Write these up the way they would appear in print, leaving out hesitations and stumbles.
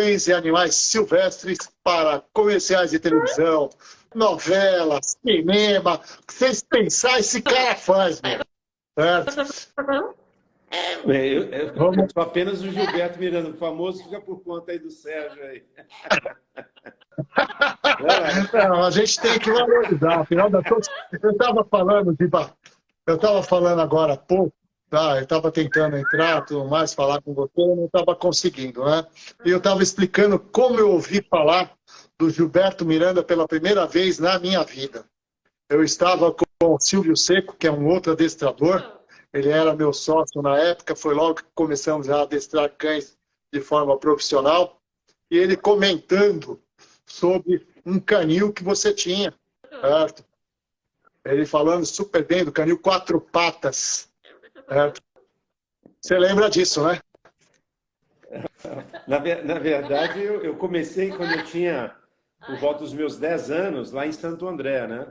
cães e animais silvestres para comerciais de televisão, novelas, cinema. O que vocês pensar, esse cara faz, meu. Certo? Eu sou apenas o Gilberto Miranda, o famoso fica por conta aí do Sérgio aí. Não, a gente tem que valorizar. Afinal das contas, eu estava falando, eu estava falando agora há pouco, tá? Eu estava tentando entrar, tudo mais, falar com você, eu não estava conseguindo, né? E eu estava explicando como eu ouvi falar do Gilberto Miranda pela primeira vez na minha vida. Eu estava com o Silvio Seco, que é um outro adestrador. Ele era meu sócio na época, foi logo que começamos a adestrar cães de forma profissional. E ele comentando sobre um canil que você tinha, certo? Ele falando super bem do canil 4 patas, certo? Você lembra disso, né? Na verdade, eu comecei quando eu tinha por volta dos meus 10 anos, lá em Santo André, né?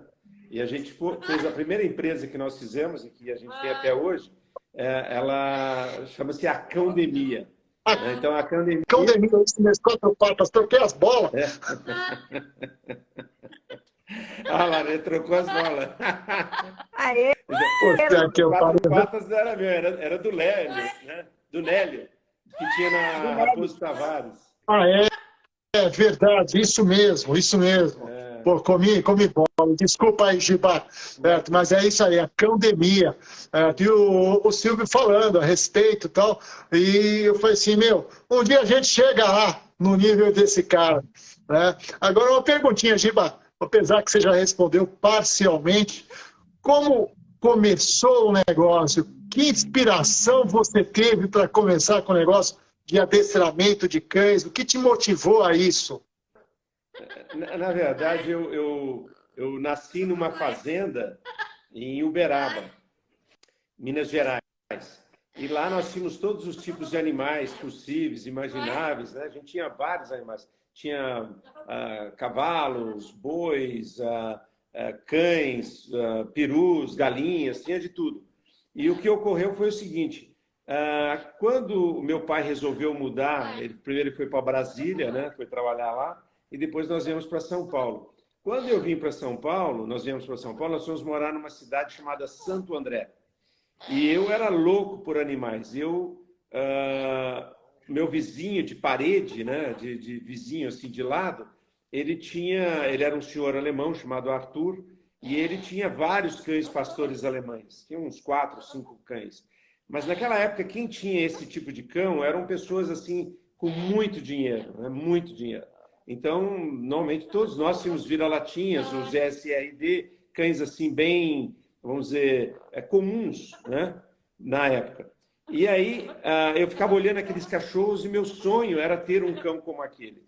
E a gente fez a primeira empresa que nós fizemos, e que a gente tem até hoje, ela chama-se Acãodemia. Então, a Acãodemia... Acãodemia, isso mesmo, 4 patas, troquei as bolas. Ah, Lara, trocou as bolas. Aê! Quatro patas não era meu, era do Lélio, né? Do Nélio, que tinha na Raposo Tavares. Ah, é verdade, isso mesmo, isso mesmo. Pô, comi bola. Desculpa aí, Giba, certo? Mas é isso aí, a Acãodemia. E o Silvio falando a respeito e tal. E eu falei assim, meu, um dia a gente chega lá, no nível desse cara. Né? Agora, uma perguntinha, Giba, apesar que você já respondeu parcialmente, como começou o negócio? Que inspiração você teve para começar com o negócio de adestramento de cães? O que te motivou a isso? Na verdade, eu nasci numa fazenda em Uberaba, Minas Gerais. E lá nós tínhamos todos os tipos de animais possíveis, imagináveis. Né? A gente tinha vários animais. Tinha cavalos, bois, cães, perus, galinhas, tinha de tudo. E o que ocorreu foi o seguinte, quando o meu pai resolveu mudar, primeiro ele foi para Brasília, né? Foi trabalhar lá, e depois nós viemos para São Paulo. Quando eu vim para São Paulo, nós fomos morar numa cidade chamada Santo André. E eu era louco por animais. Meu vizinho de parede, né, de vizinho assim de lado, ele era um senhor alemão chamado Arthur, e ele tinha vários cães pastores alemães. Tinha uns 4, 5 cães. Mas naquela época, quem tinha esse tipo de cão eram pessoas assim com muito dinheiro, né, muito dinheiro. Então, normalmente, todos nós tínhamos vira-latinhas, os SRD, cães assim bem, vamos dizer, comuns, né, na época. E aí, eu ficava olhando aqueles cachorros e meu sonho era ter um cão como aquele.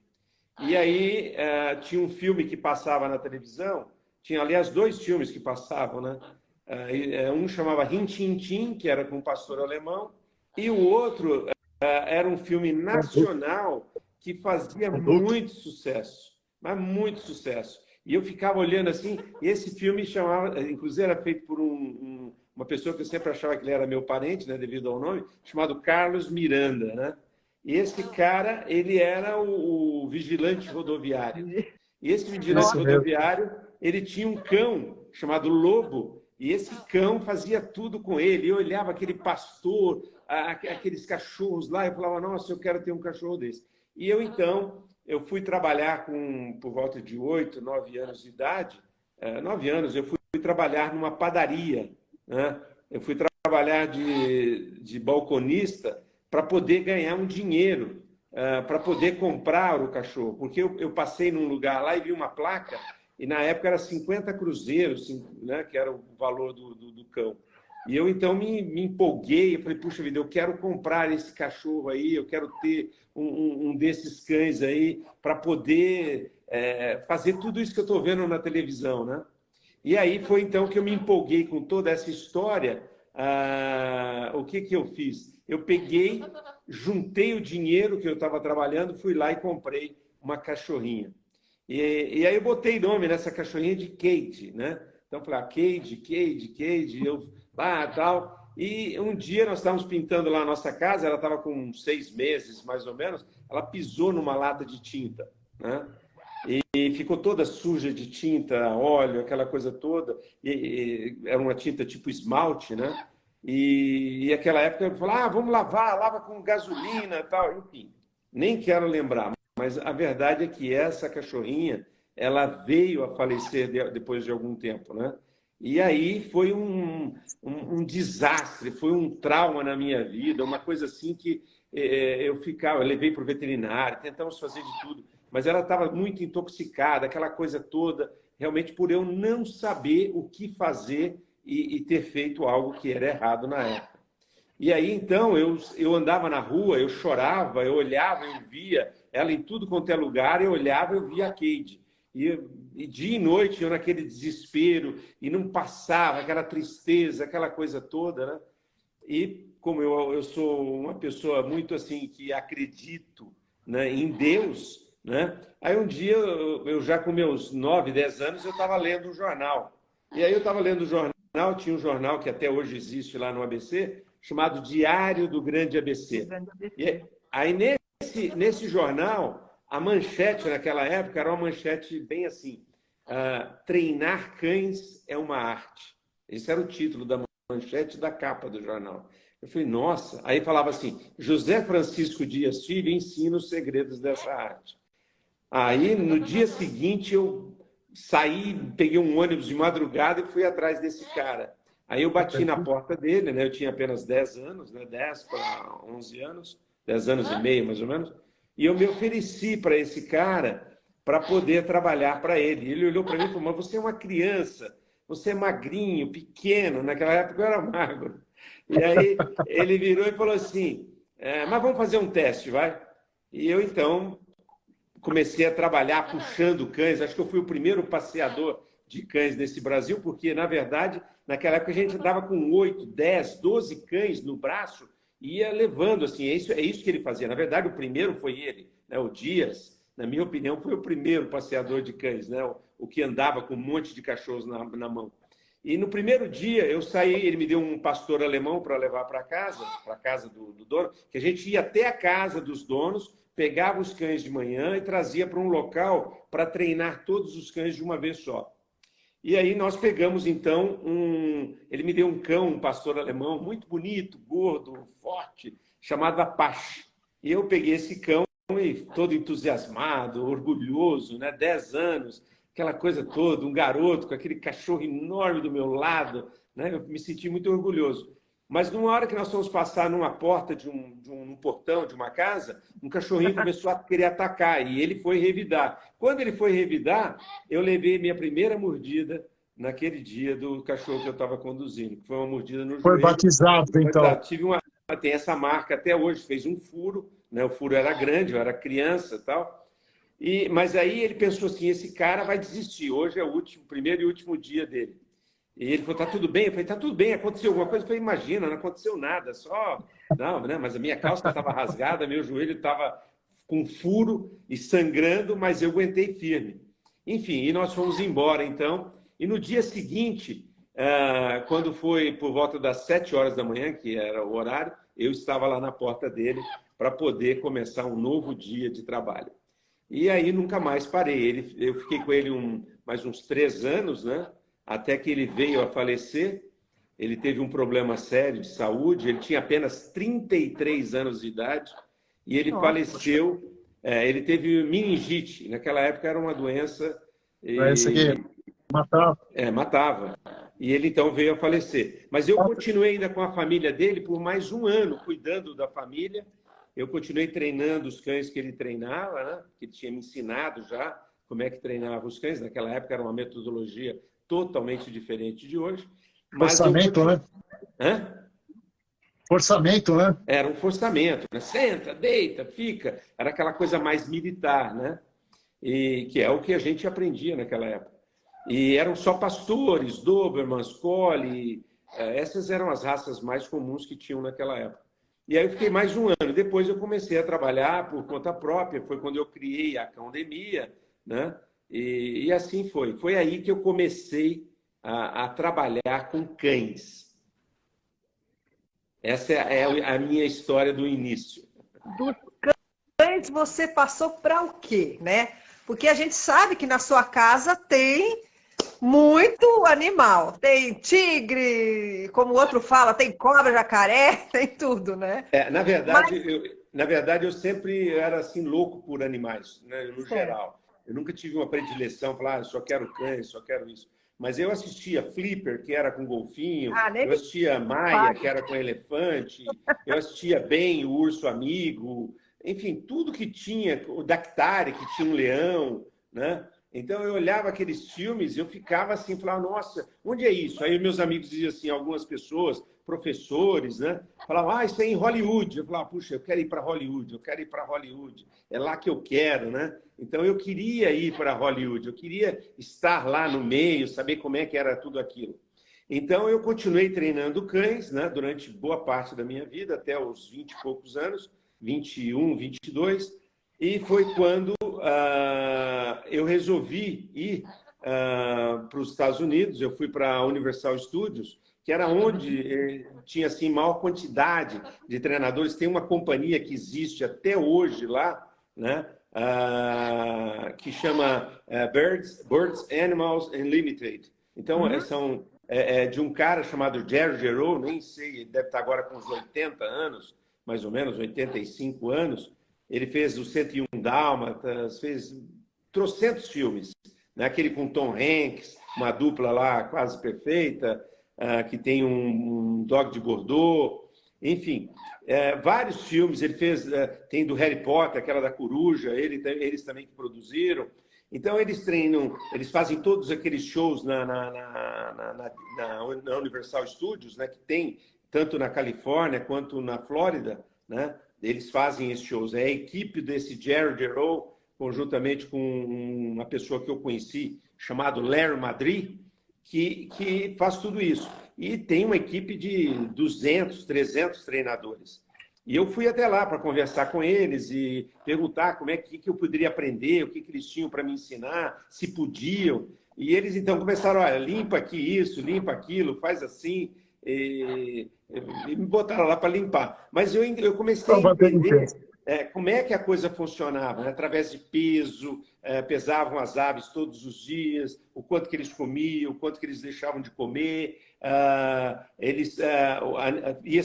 E aí, tinha um filme que passava na televisão, tinha, aliás, 2 filmes que passavam, né? Um chamava Rin Tin Tin, que era com um pastor alemão, e o outro era um filme nacional que fazia muito sucesso, mas muito sucesso. E eu ficava olhando assim, e esse filme chamava, inclusive era feito por uma pessoa que eu sempre achava que ele era meu parente, né, devido ao nome, chamado Carlos Miranda, né? E esse cara, ele era o vigilante rodoviário. E esse vigilante rodoviário, ele tinha um cão chamado Lobo, e esse cão fazia tudo com ele. Eu olhava aquele pastor, aqueles cachorros lá, e falava, nossa, eu quero ter um cachorro desse. E então, eu fui trabalhar por volta de 8, 9 anos de idade. 9 anos, eu fui trabalhar numa padaria, né? Eu fui trabalhar de balconista para poder ganhar um dinheiro, para poder comprar o cachorro. Porque eu passei num lugar lá e vi uma placa, e na época era 50 cruzeiros, né, que era o valor do cão. E eu, então, me empolguei, eu falei, puxa vida, eu quero comprar esse cachorro aí, eu quero ter um desses cães aí para poder fazer tudo isso que eu estou vendo na televisão, né? E aí foi, então, que eu me empolguei com toda essa história. O que eu fiz? Eu peguei, juntei o dinheiro que eu estava trabalhando, fui lá e comprei uma cachorrinha. E aí eu botei nome nessa cachorrinha de Kate, né? Então, eu falei, Kate, eu lá tal. E um dia nós estávamos pintando lá a nossa casa, ela estava com 6 meses, mais ou menos. ela pisou numa lata de tinta, né? E ficou toda suja de tinta, óleo, aquela coisa toda. Era uma tinta tipo esmalte, né? E aquela época eu falei, vamos lavar, lava com gasolina e tal. Enfim, nem quero lembrar. Mas a verdade é que essa cachorrinha, ela veio a falecer depois de algum tempo, né? E aí foi um desastre, foi um trauma na minha vida, uma coisa assim que eu levei para o veterinário, tentamos fazer de tudo, mas ela estava muito intoxicada, aquela coisa toda, realmente por eu não saber o que fazer e ter feito algo que era errado na época. E aí, então, eu andava na rua, eu chorava, eu olhava, eu via ela em tudo quanto é lugar, eu olhava, eu via a Cade. E dia e noite eu naquele desespero, e não passava aquela tristeza, aquela coisa toda, né? E como eu sou uma pessoa muito assim, que acredito, né, em Deus, né? Aí um dia, eu já com meus 9, 10 anos, eu estava lendo um jornal. E aí eu estava lendo o jornal, tinha um jornal que até hoje existe lá no ABC, chamado Diário do Grande ABC. E aí nesse jornal, a manchete naquela época era uma manchete bem assim, treinar cães é uma arte. Esse era o título da manchete da capa do jornal. Eu falei, nossa. Aí falava assim, José Francisco Dias Filho ensina os segredos dessa arte. Aí, no dia seguinte, eu saí, peguei um ônibus de madrugada e fui atrás desse cara. Aí eu bati na porta dele, né? Eu tinha apenas 10 anos, né? 10 para 11 anos, 10 anos e meio, mais ou menos. E eu me ofereci para esse cara para poder trabalhar para ele. Ele olhou para mim e falou, mas você é uma criança, você é magrinho, pequeno. Naquela época eu era magro. E aí ele virou e falou assim, mas vamos fazer um teste, vai? E eu, então, comecei a trabalhar puxando cães. Acho que eu fui o primeiro passeador de cães nesse Brasil, porque, na verdade, naquela época a gente andava com 8, 10, 12 cães no braço e ia levando, assim, é isso que ele fazia. Na verdade, o primeiro foi ele, né? O Dias, na minha opinião, foi o primeiro passeador de cães, né? O que andava com um monte de cachorros na mão. E no primeiro dia eu saí, ele me deu um pastor alemão para levar para a casa do dono, que a gente ia até a casa dos donos, pegava os cães de manhã e trazia para um local para treinar todos os cães de uma vez só. E aí nós pegamos, então, ele me deu um cão, um pastor alemão, muito bonito, gordo, forte, chamado Apache. E eu peguei esse cão e todo entusiasmado, orgulhoso, né? 10 anos, aquela coisa toda, um garoto com aquele cachorro enorme do meu lado, né? Eu me senti muito orgulhoso. Mas numa hora que nós fomos passar numa porta de um portão de uma casa, um cachorrinho começou a querer atacar e ele foi revidar. Quando ele foi revidar, eu levei minha primeira mordida naquele dia do cachorro que eu estava conduzindo, que foi uma mordida no Foi joelho. batizado, então. Tem essa marca até hoje, fez um furo, né? O furo era grande, eu era criança e tal. Mas aí ele pensou assim, esse cara vai desistir, hoje é o primeiro e último dia dele. E ele falou, tá tudo bem? Eu falei, tá tudo bem, aconteceu alguma coisa? Eu falei, imagina, não aconteceu nada, só... Não, né? Mas a minha calça estava rasgada, meu joelho estava com furo e sangrando, mas eu aguentei firme. Enfim, e nós fomos embora, então. E no dia seguinte, quando foi por volta das 7 horas da manhã, que era o horário, eu estava lá na porta dele para poder começar um novo dia de trabalho. E aí nunca mais parei. Eu fiquei com ele mais uns 3 anos, né? Até que ele veio a falecer. Ele teve um problema sério de saúde, ele tinha apenas 33 anos de idade e ele faleceu. Ele teve meningite, naquela época era uma doença. Essa aqui matava. Matava. E ele então veio a falecer. Mas eu continuei ainda com a família dele por mais um ano, cuidando da família. Eu continuei treinando os cães que ele treinava, né? Que ele tinha me ensinado já como é que treinava os cães. Naquela época era uma metodologia totalmente diferente de hoje. Mas forçamento, né? Hã? Forçamento, né? Era um forçamento, né? Senta, deita, fica. Era aquela coisa mais militar, né? E que é o que a gente aprendia naquela época. E eram só pastores, Dobermans, Collie, essas eram as raças mais comuns que tinham naquela época. E aí eu fiquei mais um ano. Depois eu comecei a trabalhar por conta própria. Foi quando eu criei a Cãodemia, né? E assim foi. Foi aí que eu comecei a trabalhar com cães. Essa é a minha história do início. Dos cães cães você passou para o quê, né? Porque a gente sabe que na sua casa tem muito animal. Tem tigre, como o outro fala, tem cobra, jacaré, tem tudo, né? Mas, Na verdade, eu sempre era assim louco por animais, né, no certo. geral. Eu nunca tive uma predileção, falar, eu só quero cães, só quero isso. Mas eu assistia Flipper, que era com golfinho, Ah, nem eu me assistia Maia, que fale. era com elefante, eu assistia Ben, o urso amigo, enfim, tudo que tinha, o Daktari, que tinha um leão, né? Então eu olhava aqueles filmes e eu ficava assim, falava, nossa, onde é isso? Aí meus amigos diziam assim, algumas pessoas, professores, né? Falavam, isso é em Hollywood. Eu falava, puxa, eu quero ir para Hollywood, eu quero ir para Hollywood. É lá que eu quero, né? Então eu queria ir para Hollywood, eu queria estar lá no meio, saber como é que era tudo aquilo. Então eu continuei treinando cães, né, durante boa parte da minha vida, até os 20 e poucos anos, 21, 22, e foi quando eu resolvi ir para os Estados Unidos. Eu fui para a Universal Studios, que era onde tinha assim maior quantidade de treinadores. Tem uma companhia que existe até hoje lá, né? Que chama Birds Animals Unlimited. Então, Uhum. de um cara chamado Jerry Gero, nem sei, ele deve estar agora com uns 80 anos, mais ou menos, 85 anos. Ele fez o 101 Dálmatas, fez trocentos filmes, né? Aquele com Tom Hanks, uma dupla lá quase perfeita, que tem um Dog de Bordeaux, enfim, vários filmes. Ele fez, tem do Harry Potter, aquela da coruja, eles também que produziram. Então eles treinam, eles fazem todos aqueles shows na Universal Studios, né, que tem tanto na Califórnia quanto na Flórida, né? Eles fazem esses shows. É a equipe desse Jerry Gero, conjuntamente com uma pessoa que eu conheci, chamado Larry Madrid, que faz tudo isso. E tem uma equipe de 200, 300 treinadores. E eu fui até lá para conversar com eles e perguntar como é que eu poderia aprender, o que eles tinham para me ensinar, se podiam. E eles então começaram, olha, limpa aqui isso, limpa aquilo, faz assim. E me botaram lá para limpar. Mas eu comecei a Só bater em pé. entender como é que a coisa funcionava, né? Através de peso, pesavam as aves todos os dias, o quanto que eles comiam, o quanto que eles deixavam de comer, eles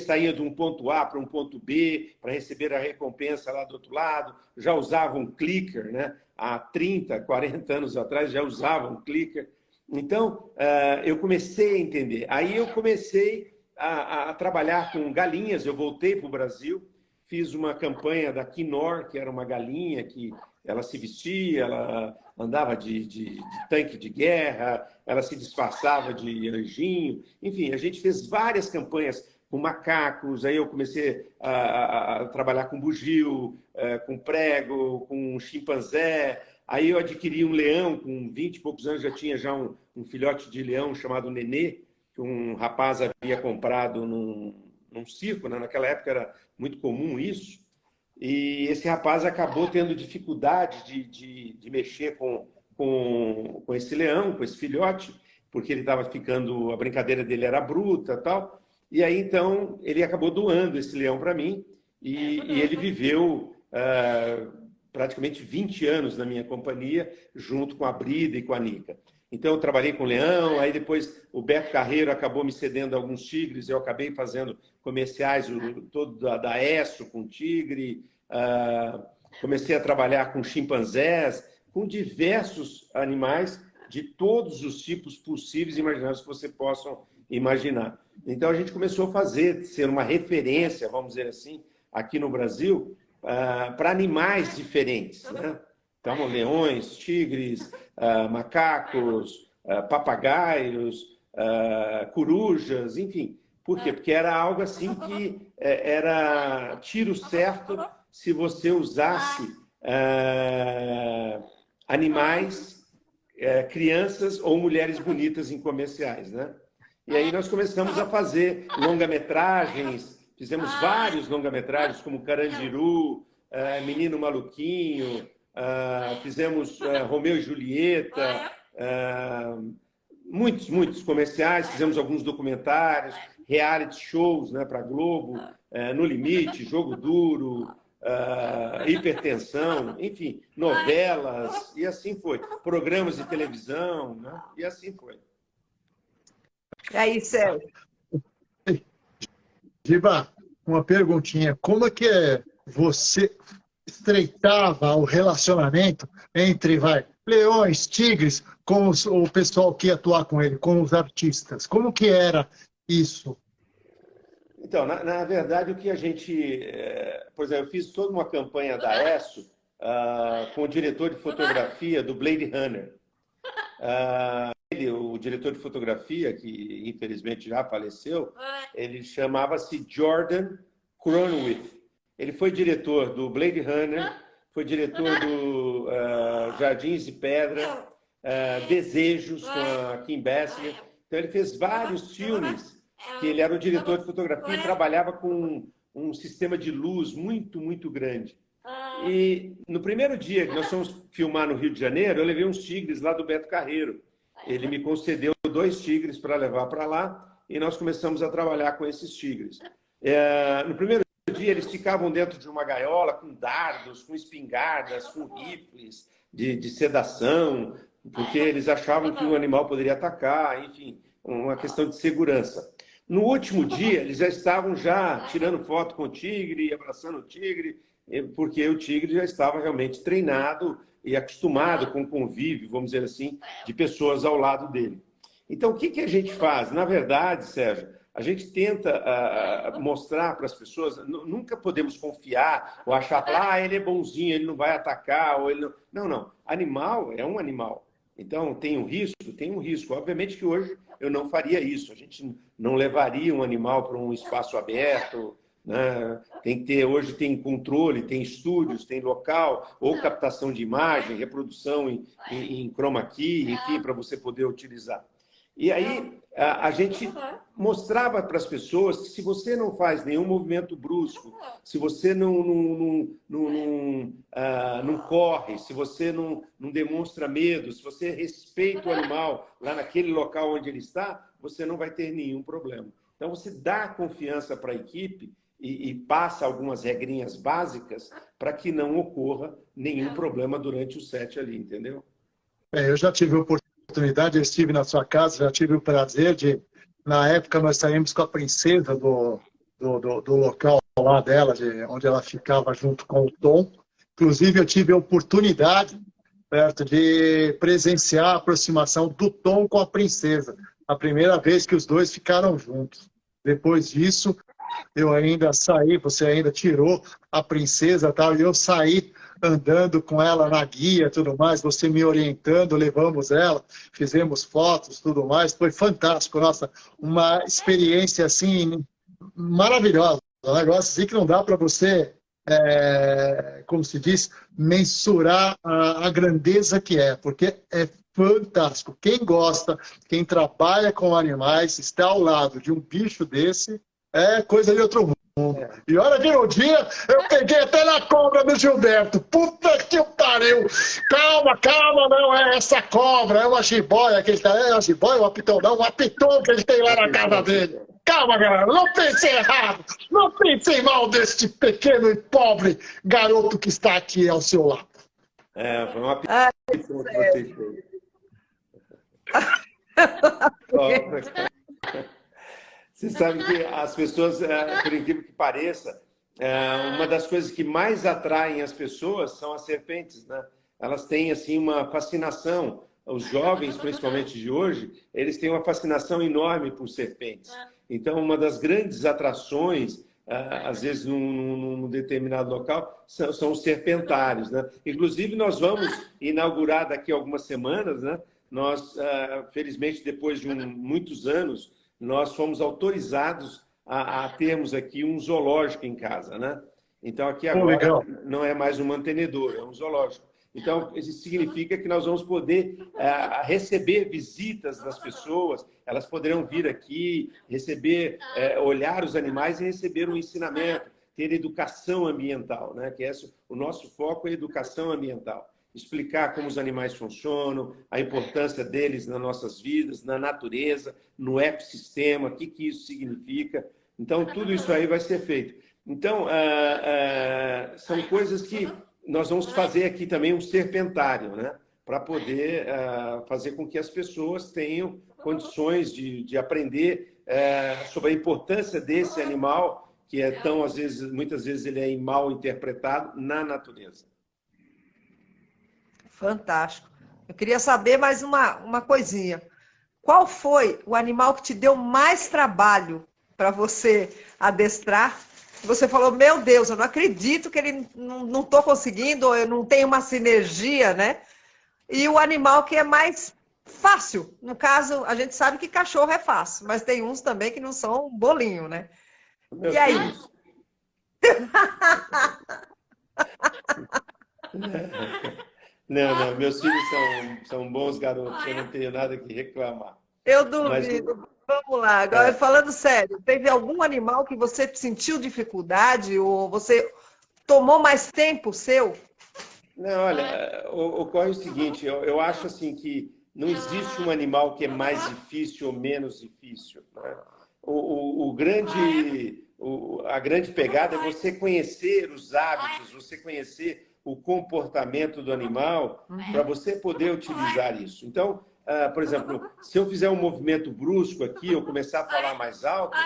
saíam de um ponto A para um ponto B para receber a recompensa lá do outro lado, já usavam um clicker, né? Há 30, 40 anos atrás já usavam um clicker. Então, eu comecei a entender. Aí eu comecei a trabalhar com galinhas, eu voltei para o Brasil, fiz uma campanha da Quinor, que era uma galinha que ela se vestia, ela andava de tanque de guerra, ela se disfarçava de anjinho. Enfim, a gente fez várias campanhas com macacos, aí eu comecei a trabalhar com bugio, com prego, com chimpanzé. Aí eu adquiri um leão, com 20 e poucos anos já tinha já um filhote de leão chamado Nenê, que um rapaz havia comprado num circo, né? Naquela época era muito comum isso, e esse rapaz acabou tendo dificuldade de mexer com esse leão, com esse filhote, porque ele estava ficando, a brincadeira dele era bruta tal, e aí então ele acabou doando esse leão para mim, e ele viveu praticamente 20 anos na minha companhia, junto com a Brida e com a Nica. Então, eu trabalhei com leão, aí depois o Beto Carreiro acabou me cedendo alguns tigres, eu acabei fazendo comerciais todo da ESSO com tigre, comecei a trabalhar com chimpanzés, com diversos animais de todos os tipos possíveis e imagináveis que você possa imaginar. Então, a gente começou a ser uma referência, vamos dizer assim, aqui no Brasil, para animais diferentes, né? Então, leões, tigres, macacos, papagaios, corujas, enfim. Por quê? Porque era algo assim que era tiro certo se você usasse animais, crianças ou mulheres bonitas em comerciais, né? E aí nós começamos a fazer longa-metragens, fizemos vários longa-metragens, como Carandiru, Menino Maluquinho, fizemos Romeu e Julieta, muitos comerciais, fizemos alguns documentários, reality shows, né, para a Globo, No Limite, Jogo Duro, hipertensão, enfim, novelas, e assim foi. Programas de televisão, né? E assim foi. E aí, Sérgio? Giba, uma perguntinha. Como é que você estreitava o relacionamento entre, leões, tigres, com o pessoal que ia atuar com ele, com os artistas? Como que era isso? Então, na verdade, o que a gente... por exemplo, eu fiz toda uma campanha da ESSO com o diretor de fotografia do Blade Runner. O diretor de fotografia, que infelizmente já faleceu, ele chamava-se Jordan Cronwith. Ele foi diretor do Blade Runner, foi diretor do Jardins de Pedra, Desejos, com a Kim Basinger. Então, ele fez vários filmes que ele era o diretor de fotografia e trabalhava com um sistema de luz muito, muito grande. E no primeiro dia que nós fomos filmar no Rio de Janeiro, eu levei uns tigres lá do Beto Carreiro. Ele me concedeu 2 tigres para levar para lá e nós começamos a trabalhar com esses tigres. No primeiro dia, eles ficavam dentro de uma gaiola com dardos, com espingardas, com rifles de sedação, porque eles achavam que o animal poderia atacar, enfim, uma questão de segurança. No último dia, eles já estavam tirando foto com o tigre, abraçando o tigre, porque o tigre já estava realmente treinado e acostumado com o convívio, vamos dizer assim, de pessoas ao lado dele. Então, o que a gente faz? Na verdade, Sérgio, a gente tenta mostrar para as pessoas, nunca podemos confiar ou achar, ele é bonzinho, ele não vai atacar, ou ele não... Não, não. Animal é um animal. Então, tem um risco? Tem um risco. Obviamente que hoje eu não faria isso. A gente não levaria um animal para um espaço aberto, né? Hoje tem controle, tem estúdios, tem local, ou captação de imagem, reprodução em chroma key, enfim, para você poder utilizar. E aí a gente mostrava para as pessoas que se você não faz nenhum movimento brusco, se você não corre, se você não demonstra medo, se você respeita o animal lá naquele local onde ele está, você não vai ter nenhum problema. Então, você dá confiança para a equipe e passa algumas regrinhas básicas para que não ocorra nenhum problema durante o set ali, entendeu? Eu já tive a oportunidade, eu estive na sua casa, já tive o prazer de, na época, nós saímos com a princesa do local lá dela, onde ela ficava junto com o Tom. Inclusive, eu tive a oportunidade, certo, de presenciar a aproximação do Tom com a princesa. A primeira vez que os dois ficaram juntos. Depois disso, eu ainda saí, você ainda tirou a princesa, tal, e eu saí andando com ela na guia, tudo mais, você me orientando, levamos ela, fizemos fotos, tudo mais, foi fantástico, nossa, uma experiência assim maravilhosa, um negócio assim que não dá para você, como se diz, mensurar a grandeza que é, porque é fantástico. Quem gosta, quem trabalha com animais, está ao lado de um bicho desse, é coisa de outro mundo. E olha que no dia eu peguei até na cobra do Gilberto. Puta que pariu! Calma, não é essa cobra, é uma jiboia que ele tá. É uma jiboia, um apitão, não, um apiton que ele tem lá na casa dele. Calma, galera, não pensei errado, não pensei mal deste pequeno e pobre garoto que está aqui ao seu lado. Foi uma apitão que você fez. Você sabe que as pessoas, por incrível que pareça, uma das coisas que mais atraem as pessoas são as serpentes, né? Elas têm assim uma fascinação. Os jovens, principalmente de hoje, eles têm uma fascinação enorme por serpentes. Então, uma das grandes atrações, às vezes num determinado local, são os serpentários, né? Inclusive, nós vamos inaugurar daqui a algumas semanas, né? Nós, felizmente, depois de muitos anos, nós fomos autorizados a termos aqui um zoológico em casa, né? Então, aqui agora não é mais um mantenedor, é um zoológico. Então, isso significa que nós vamos poder receber visitas das pessoas, elas poderão vir aqui, receber, olhar os animais e receber um ensinamento, ter educação ambiental, né? Que o nosso foco é educação ambiental. Explicar como os animais funcionam, a importância deles nas nossas vidas, na natureza, no ecossistema, o que isso significa. Então, tudo isso aí vai ser feito. Então, são coisas que nós vamos fazer aqui também um serpentário, né? Para poder fazer com que as pessoas tenham condições de aprender sobre a importância desse animal, que é tão, às vezes, muitas vezes ele é mal interpretado na natureza. Fantástico. Eu queria saber mais uma coisinha. Qual foi o animal que te deu mais trabalho para você adestrar? Você falou, meu Deus, eu não acredito que ele não estou conseguindo, ou eu não tenho uma sinergia, né? E o animal que é mais fácil. No caso, a gente sabe que cachorro é fácil, mas tem uns também que não são um bolinho, né? Meus E aí? filhos. Não, meus filhos são bons garotos, eu não tenho nada que reclamar. Eu Mas, duvido. Vamos lá. Agora, falando sério, teve algum animal que você sentiu dificuldade ou você tomou mais tempo seu? não, olha, ocorre o seguinte, eu acho assim que não existe um animal que é mais difícil ou menos difícil, né? A grande pegada é você conhecer os hábitos, você conhecer o comportamento do animal para você poder utilizar isso. Então, por exemplo, se eu fizer um movimento brusco aqui, eu começar a falar mais alto,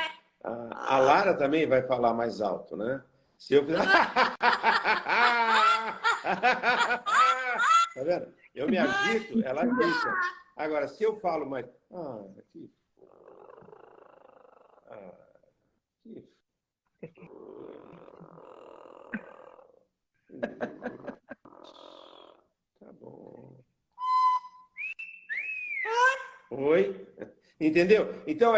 a Lara também vai falar mais alto, né? Se eu fizer... Tá vendo? Eu me agito, ela grita. Agora, se eu falo mais... Tá bom. Oi? Entendeu? Então,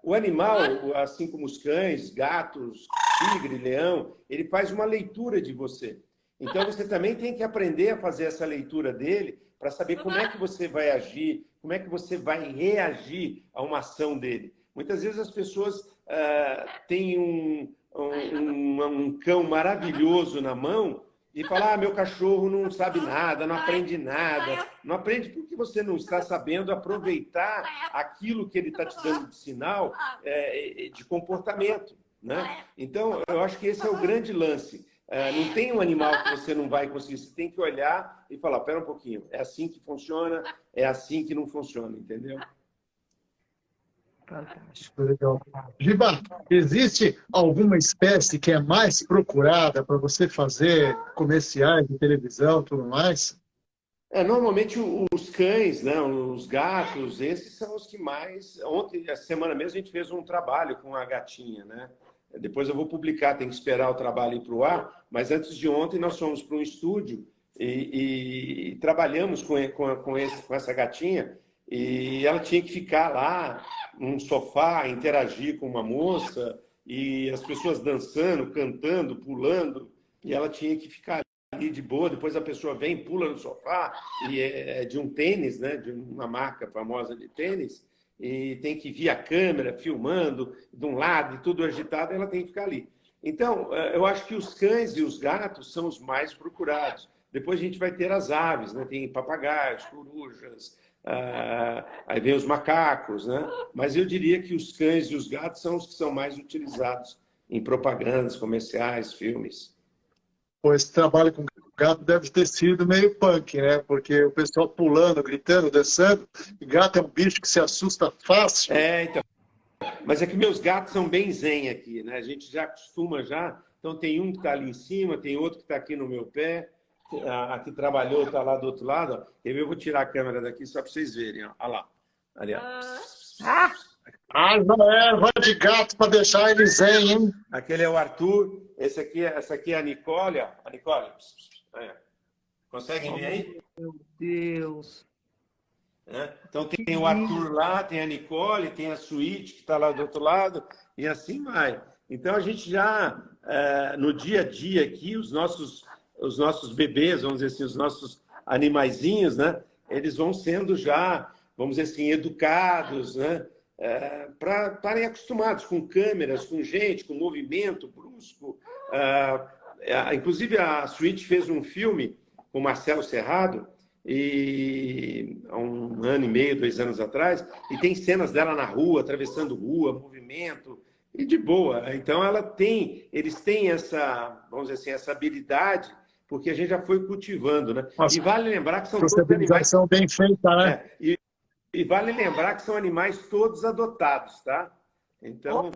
o animal, assim como os cães, gatos, tigre, leão, ele faz uma leitura de você. Então, você também tem que aprender a fazer essa leitura dele para saber como é que você vai agir, como é que você vai reagir a uma ação dele. Muitas vezes as pessoas têm um cão maravilhoso na mão e falam, meu cachorro não sabe nada, não aprende nada. Não aprende porque você não está sabendo aproveitar aquilo que ele está te dando de sinal de comportamento, né? Então, eu acho que esse é o grande lance. Não tem um animal que você não vai conseguir. Você tem que olhar e falar, pera um pouquinho, é assim que funciona, é assim que não funciona, entendeu? Fantástico. Legal. Giba, existe alguma espécie que é mais procurada para você fazer comerciais de televisão e tudo mais? Normalmente os cães, né, os gatos, esses são os que mais... Ontem, essa semana mesmo, a gente fez um trabalho com a gatinha, né? Depois eu vou publicar, tem que esperar o trabalho ir para o ar, mas antes de ontem nós fomos para um estúdio e trabalhamos com essa gatinha e ela tinha que ficar lá num sofá, interagir com uma moça e as pessoas dançando, cantando, pulando e ela tinha que ficar ali de boa. Depois a pessoa vem, pula no sofá e é de um tênis, né, de uma marca famosa de tênis e tem que vir a câmera filmando de um lado e tudo agitado, ela tem que ficar ali. Então, eu acho que os cães e os gatos são os mais procurados. Depois a gente vai ter as aves, né? Tem papagaios, corujas, aí vem os macacos, né? Mas eu diria que os cães e os gatos são os que são mais utilizados em propagandas, comerciais, filmes. Pois esse trabalho com gato deve ter sido meio punk, né? Porque o pessoal pulando, gritando, dançando, e gato é um bicho que se assusta fácil. Então. Mas é que meus gatos são bem zen aqui, né? A gente já acostuma já. Então tem um que está ali em cima, tem outro que está aqui no meu pé. A que trabalhou está lá do outro lado. Ó. Eu vou tirar a câmera daqui só para vocês verem. Ó. Olha lá. Ali, ó. Não é erva de gato para deixar ele zen, hein? Aquele é o Arthur. Essa aqui é a Nicole. Ó. A Nicole. Conseguem ver aí? Meu Deus. Então tem o Arthur lá, tem a Nicole, tem a Suíte que está lá do outro lado, e assim vai. Então a gente já, no dia a dia aqui, os nossos bebês, vamos dizer assim, os nossos animaizinhos, né? Eles vão sendo já, vamos dizer assim, educados, né? Para estarem acostumados com câmeras, com gente, com movimento brusco. Inclusive a Suíte fez um filme com Marcelo Serrado, há 1 ano e meio, 2 anos atrás, e tem cenas dela na rua, atravessando rua, movimento, e de boa. Então eles têm essa, vamos dizer assim, essa habilidade, porque a gente já foi cultivando, né? Uma E vale lembrar que são todos animais. socialização bem feita, né? E vale lembrar que são animais todos adotados, tá? Então,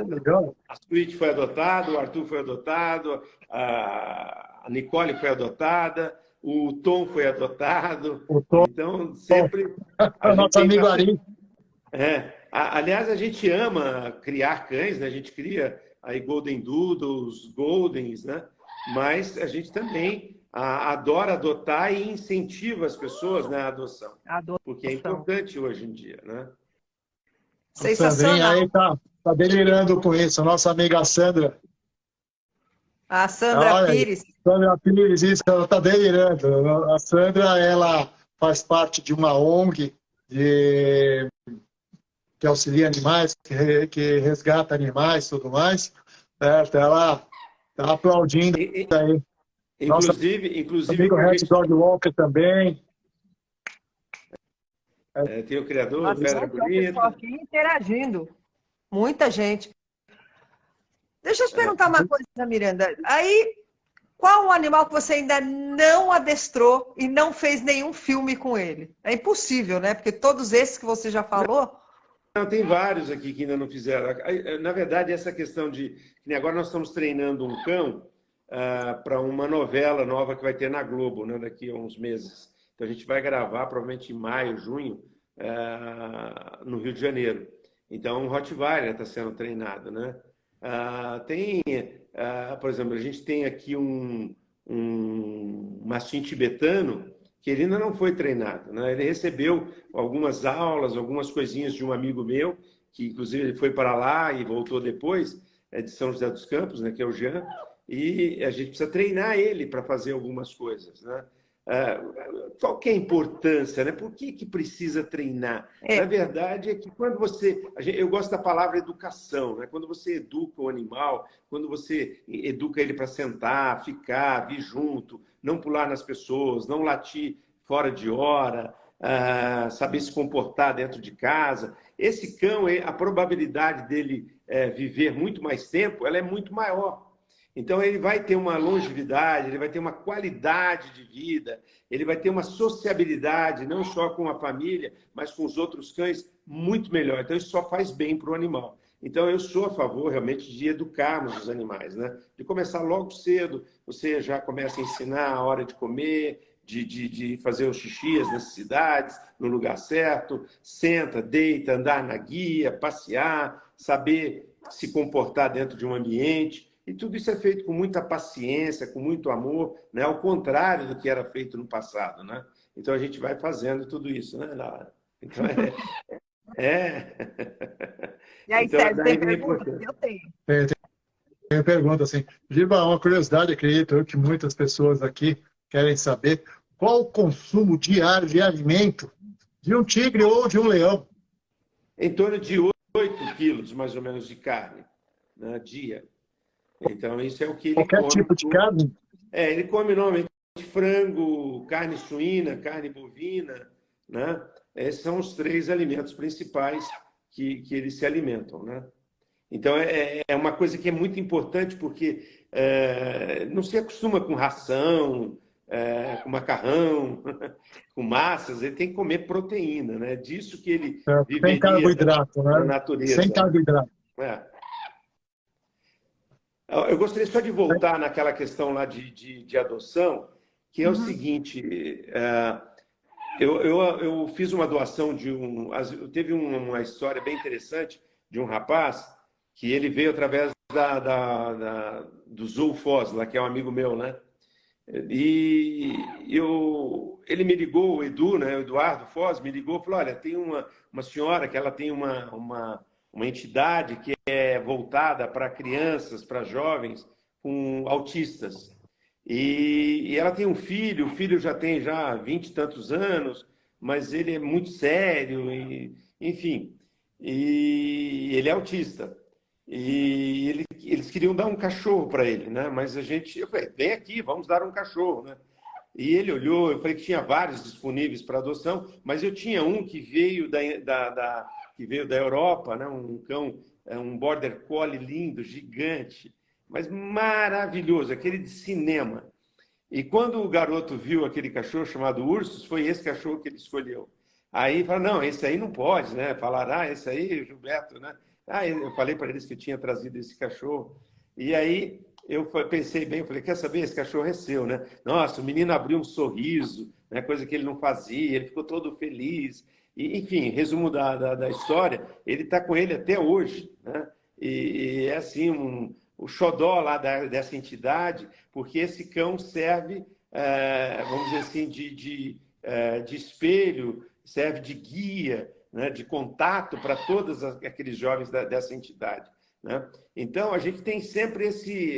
Legal. a Sweet foi adotada, o Arthur foi adotado, a Nicole foi adotada, o Tom foi adotado. O Tom, Então, sempre a gente nosso tem amigo bastante... Ari. Aliás, a gente ama criar cães, né? A gente cria aí Golden Doodles, Goldens, né? Mas a gente também adora adotar e incentiva as pessoas na adoção. Porque é importante hoje em dia, né? Sensacional. Aí tá delirando com isso. Nossa amiga Sandra. A Sandra Pires. Sandra Pires, isso, ela está delirando. A Sandra, ela faz parte de uma ONG que auxilia animais, que resgata animais e tudo mais. Certo? Ela está aplaudindo aí. Inclusive amigo Red Dog Walker também. Tem o criador, o Pedra Bonita. Aqui interagindo. Muita gente. Deixa eu te perguntar uma coisa, Miranda. Aí, qual o animal que você ainda não adestrou e não fez nenhum filme com ele? É impossível, né? Porque todos esses que você já falou... Não, tem vários aqui que ainda não fizeram. Na verdade, essa questão de... Agora nós estamos treinando um cão para uma novela nova que vai ter na Globo, né, daqui a uns meses. Então, a gente vai gravar, provavelmente em maio, junho, no Rio de Janeiro. Então, um Rottweiler está sendo treinado, né? Por exemplo, a gente tem aqui um mastim tibetano que ele ainda não foi treinado, né? Ele recebeu algumas aulas, algumas coisinhas de um amigo meu, que inclusive ele foi para lá e voltou depois, de São José dos Campos, né, que é o Jean, e a gente precisa treinar ele para fazer algumas coisas, né? Qual que é a importância, né? Por que precisa treinar? Na verdade, é que quando eu gosto da palavra educação, né? Quando você educa o animal, quando você educa ele para sentar, ficar, vir junto, não pular nas pessoas, não latir fora de hora, saber se comportar dentro de casa. Esse cão, a probabilidade dele viver muito mais tempo, ela é muito maior. Então, ele vai ter uma longevidade, ele vai ter uma qualidade de vida, ele vai ter uma sociabilidade, não só com a família, mas com os outros cães, muito melhor. Então, isso só faz bem para o animal. Então, eu sou a favor, realmente, de educarmos os animais, né? De começar logo cedo, você já começa a ensinar a hora de comer, de fazer os xixi, as necessidades, no lugar certo, senta, deita, andar na guia, passear, saber se comportar dentro de um ambiente. E tudo isso é feito com muita paciência, com muito amor, né? Ao contrário do que era feito no passado, né? Então a gente vai fazendo tudo isso, né, Laura? Então E aí, então, Sérgio, tem pergunta? Eu tenho. Tem pergunta assim. Giba, uma curiosidade, acredito eu que muitas pessoas aqui querem saber qual o consumo diário de alimento de um tigre ou de um leão? Em torno de 8 quilos, mais ou menos, de carne, né, dia. Então, isso é o que ele Qualquer come. tipo de carne? Ele come normalmente frango, carne suína, carne bovina, né? Esses são os 3 alimentos principais que eles se alimentam, né? Então, é uma coisa que é muito importante, porque não se acostuma com ração, com macarrão, com massas, ele tem que comer proteína, né? Disso que ele viveria sem carboidrato, né? na natureza. Sem carboidrato. Eu gostaria só de voltar naquela questão lá de adoção, que é o seguinte, eu fiz uma doação teve uma história bem interessante de um rapaz que ele veio através do Zul Foz, lá, que é um amigo meu, né? E ele me ligou, o Edu, né, o Eduardo Foz, me ligou e falou, olha, tem uma senhora que ela tem uma entidade que é voltada para crianças, para jovens com autistas. E ela tem um filho, o filho já tem 20 e tantos anos, mas ele é muito sério, enfim, e ele é autista. E eles queriam dar um cachorro para ele, né? Mas eu falei, vem aqui, vamos dar um cachorro, né? E ele olhou, eu falei que tinha vários disponíveis para adoção, mas eu tinha um que veio que veio da Europa, né? Um cão, um Border Collie lindo, gigante, mas maravilhoso, aquele de cinema. E quando o garoto viu aquele cachorro chamado Ursus, foi esse cachorro que ele escolheu. Aí falou, não, esse aí não pode, né? Falaram, esse aí, Gilberto, né? Eu falei para eles que eu tinha trazido esse cachorro. E aí pensei bem, eu falei, quer saber, esse cachorro é seu, né? Nossa, o menino abriu um sorriso, né? Coisa que ele não fazia, ele ficou todo feliz. E, enfim, resumo da história, ele está com ele até hoje, né? E é assim, o xodó lá dessa entidade, porque esse cão serve, vamos dizer assim, de espelho, serve de guia, né, de contato para todos aqueles jovens dessa entidade. Né? Então, a gente tem sempre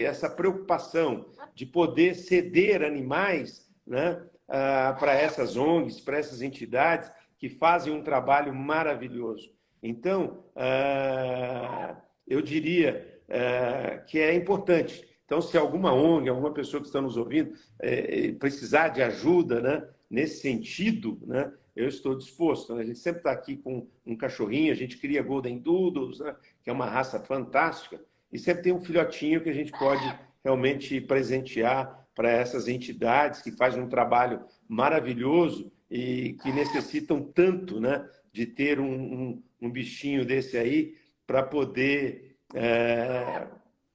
essa preocupação de poder ceder animais, né, para essas ONGs, para essas entidades que fazem um trabalho maravilhoso. Então, eu diria que é importante. Então, se alguma ONG, alguma pessoa que está nos ouvindo precisar de ajuda, né, nesse sentido, né, eu estou disposto. Né? A gente sempre está aqui com um cachorrinho, a gente cria Golden Doodles, né, que é uma raça fantástica, e sempre tem um filhotinho que a gente pode realmente presentear para essas entidades que fazem um trabalho maravilhoso e que necessitam tanto, né, de ter um bichinho desse aí para poder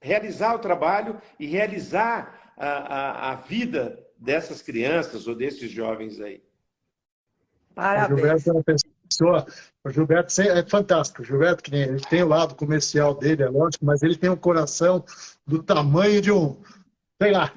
realizar o trabalho e realizar a vida dessas crianças ou desses jovens aí. Parabéns. O Gilberto é uma pessoa... O Gilberto é fantástico. O Gilberto, que ele tem o lado comercial dele, é lógico, mas ele tem um coração do tamanho de um... Sei lá,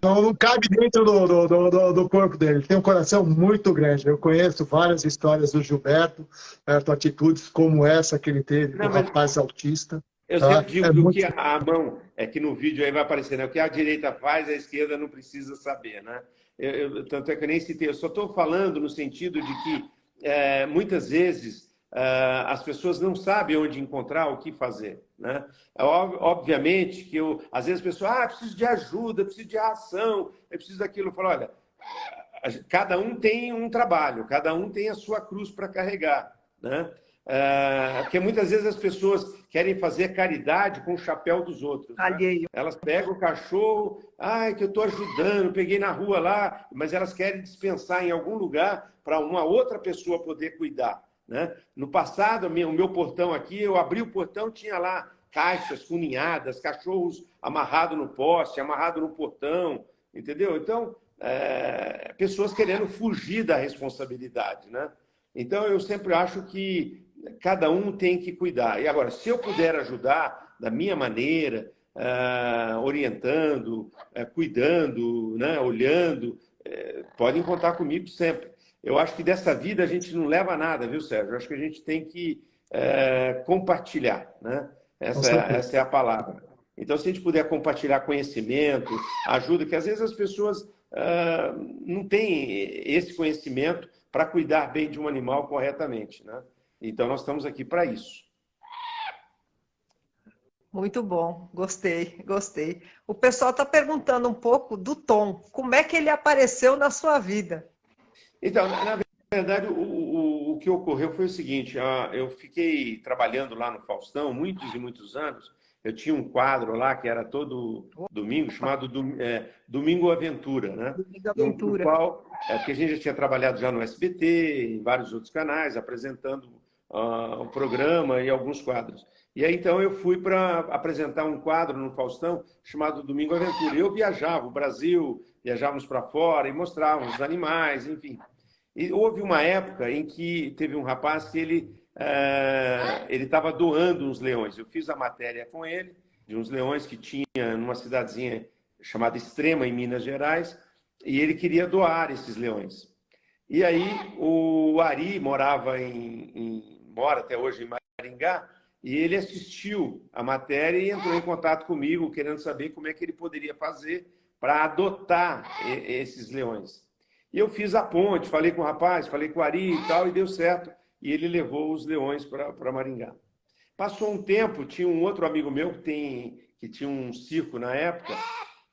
não cabe dentro do corpo dele. Ele tem um coração muito grande. Eu conheço várias histórias do Gilberto, atitudes como essa que ele teve com o rapaz autista. Eu sempre digo que o que a mão, é que no vídeo aí vai aparecer, né? O que a direita faz, a esquerda não precisa saber, né? Tanto é que eu nem citei, eu só estou falando no sentido de que muitas vezes as pessoas não sabem onde encontrar, o que fazer, né? Obviamente que às vezes as pessoas, preciso de ajuda, preciso de ação, eu preciso daquilo. Eu falo, olha, cada um tem um trabalho, cada um tem a sua cruz para carregar, né? Porque muitas vezes as pessoas querem fazer caridade com o chapéu dos outros. Né? Elas pegam o cachorro, que eu estou ajudando, peguei na rua lá, mas elas querem dispensar em algum lugar para uma outra pessoa poder cuidar. Né? No passado, o meu portão aqui, eu abri o portão, tinha lá caixas com ninhadas, cachorros amarrados no poste, amarrados no portão, entendeu? Então, pessoas querendo fugir da responsabilidade. Né? Então, eu sempre acho que cada um tem que cuidar. E agora, se eu puder ajudar da minha maneira, orientando, cuidando, né, olhando, podem contar comigo sempre. Eu acho que dessa vida a gente não leva nada, viu, Sérgio? Eu acho que a gente tem que compartilhar, né? Essa é a palavra. Então, se a gente puder compartilhar conhecimento, ajuda, que às vezes as pessoas não têm esse conhecimento para cuidar bem de um animal corretamente, né? Então, nós estamos aqui para isso. Muito bom, gostei, gostei. O pessoal está perguntando um pouco do Tom. Como é que ele apareceu na sua vida? Então, na verdade, o que ocorreu foi o seguinte. Eu fiquei trabalhando lá no Faustão muitos e muitos anos. Eu tinha um quadro lá que era todo domingo, chamado Domingo Aventura, né? Domingo Aventura. No qual, porque a gente já tinha trabalhado já no SBT, em vários outros canais, apresentando o programa e alguns quadros. E aí, então, eu fui para apresentar um quadro no Faustão chamado Domingo Aventura. Eu viajava o Brasil, viajávamos para fora e mostrávamos os animais, enfim. E houve uma época em que teve um rapaz que ele estava doando uns leões. Eu fiz a matéria com ele, de uns leões que tinha numa cidadezinha chamada Extrema, em Minas Gerais, e ele queria doar esses leões. E aí o Ari mora até hoje em Maringá, e ele assistiu a matéria e entrou em contato comigo, querendo saber como é que ele poderia fazer para adotar esses leões. E eu fiz a ponte, falei com o rapaz, falei com o Ari e tal, e deu certo. E ele levou os leões para Maringá. Passou um tempo, tinha um outro amigo meu que tinha um circo na época,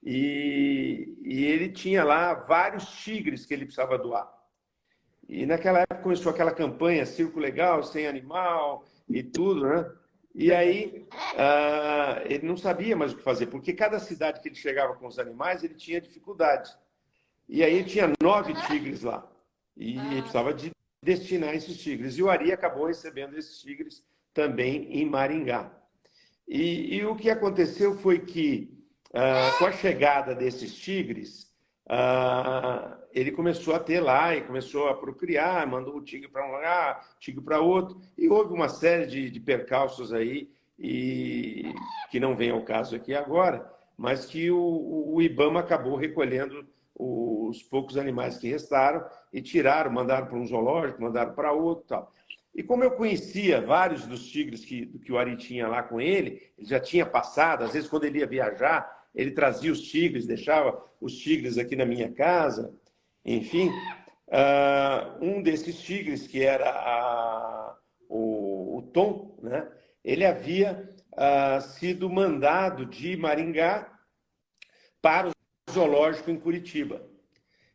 e ele tinha lá vários tigres que ele precisava doar. E naquela época começou aquela campanha Circo Legal, sem animal e tudo, né? E aí ele não sabia mais o que fazer, porque cada cidade que ele chegava com os animais, ele tinha dificuldade. E aí tinha 9 tigres lá. E ele precisava de destinar esses tigres. E o Ari acabou recebendo esses tigres também em Maringá. E o que aconteceu foi que, com a chegada desses tigres, ele começou a ter lá e começou a procriar, mandou o tigre para um lugar, tigre para outro, e houve uma série de percalços aí, e que não vem ao caso aqui agora, mas que o IBAMA acabou recolhendo os poucos animais que restaram e tiraram, mandaram para um zoológico, mandaram para outro, tal. E como eu conhecia vários dos tigres que o Ari tinha lá com ele já tinha passado, às vezes quando ele ia viajar, ele trazia os tigres, deixava os tigres aqui na minha casa, enfim. Um desses tigres, que era o Tom, né? Ele havia sido mandado de Maringá para o zoológico em Curitiba.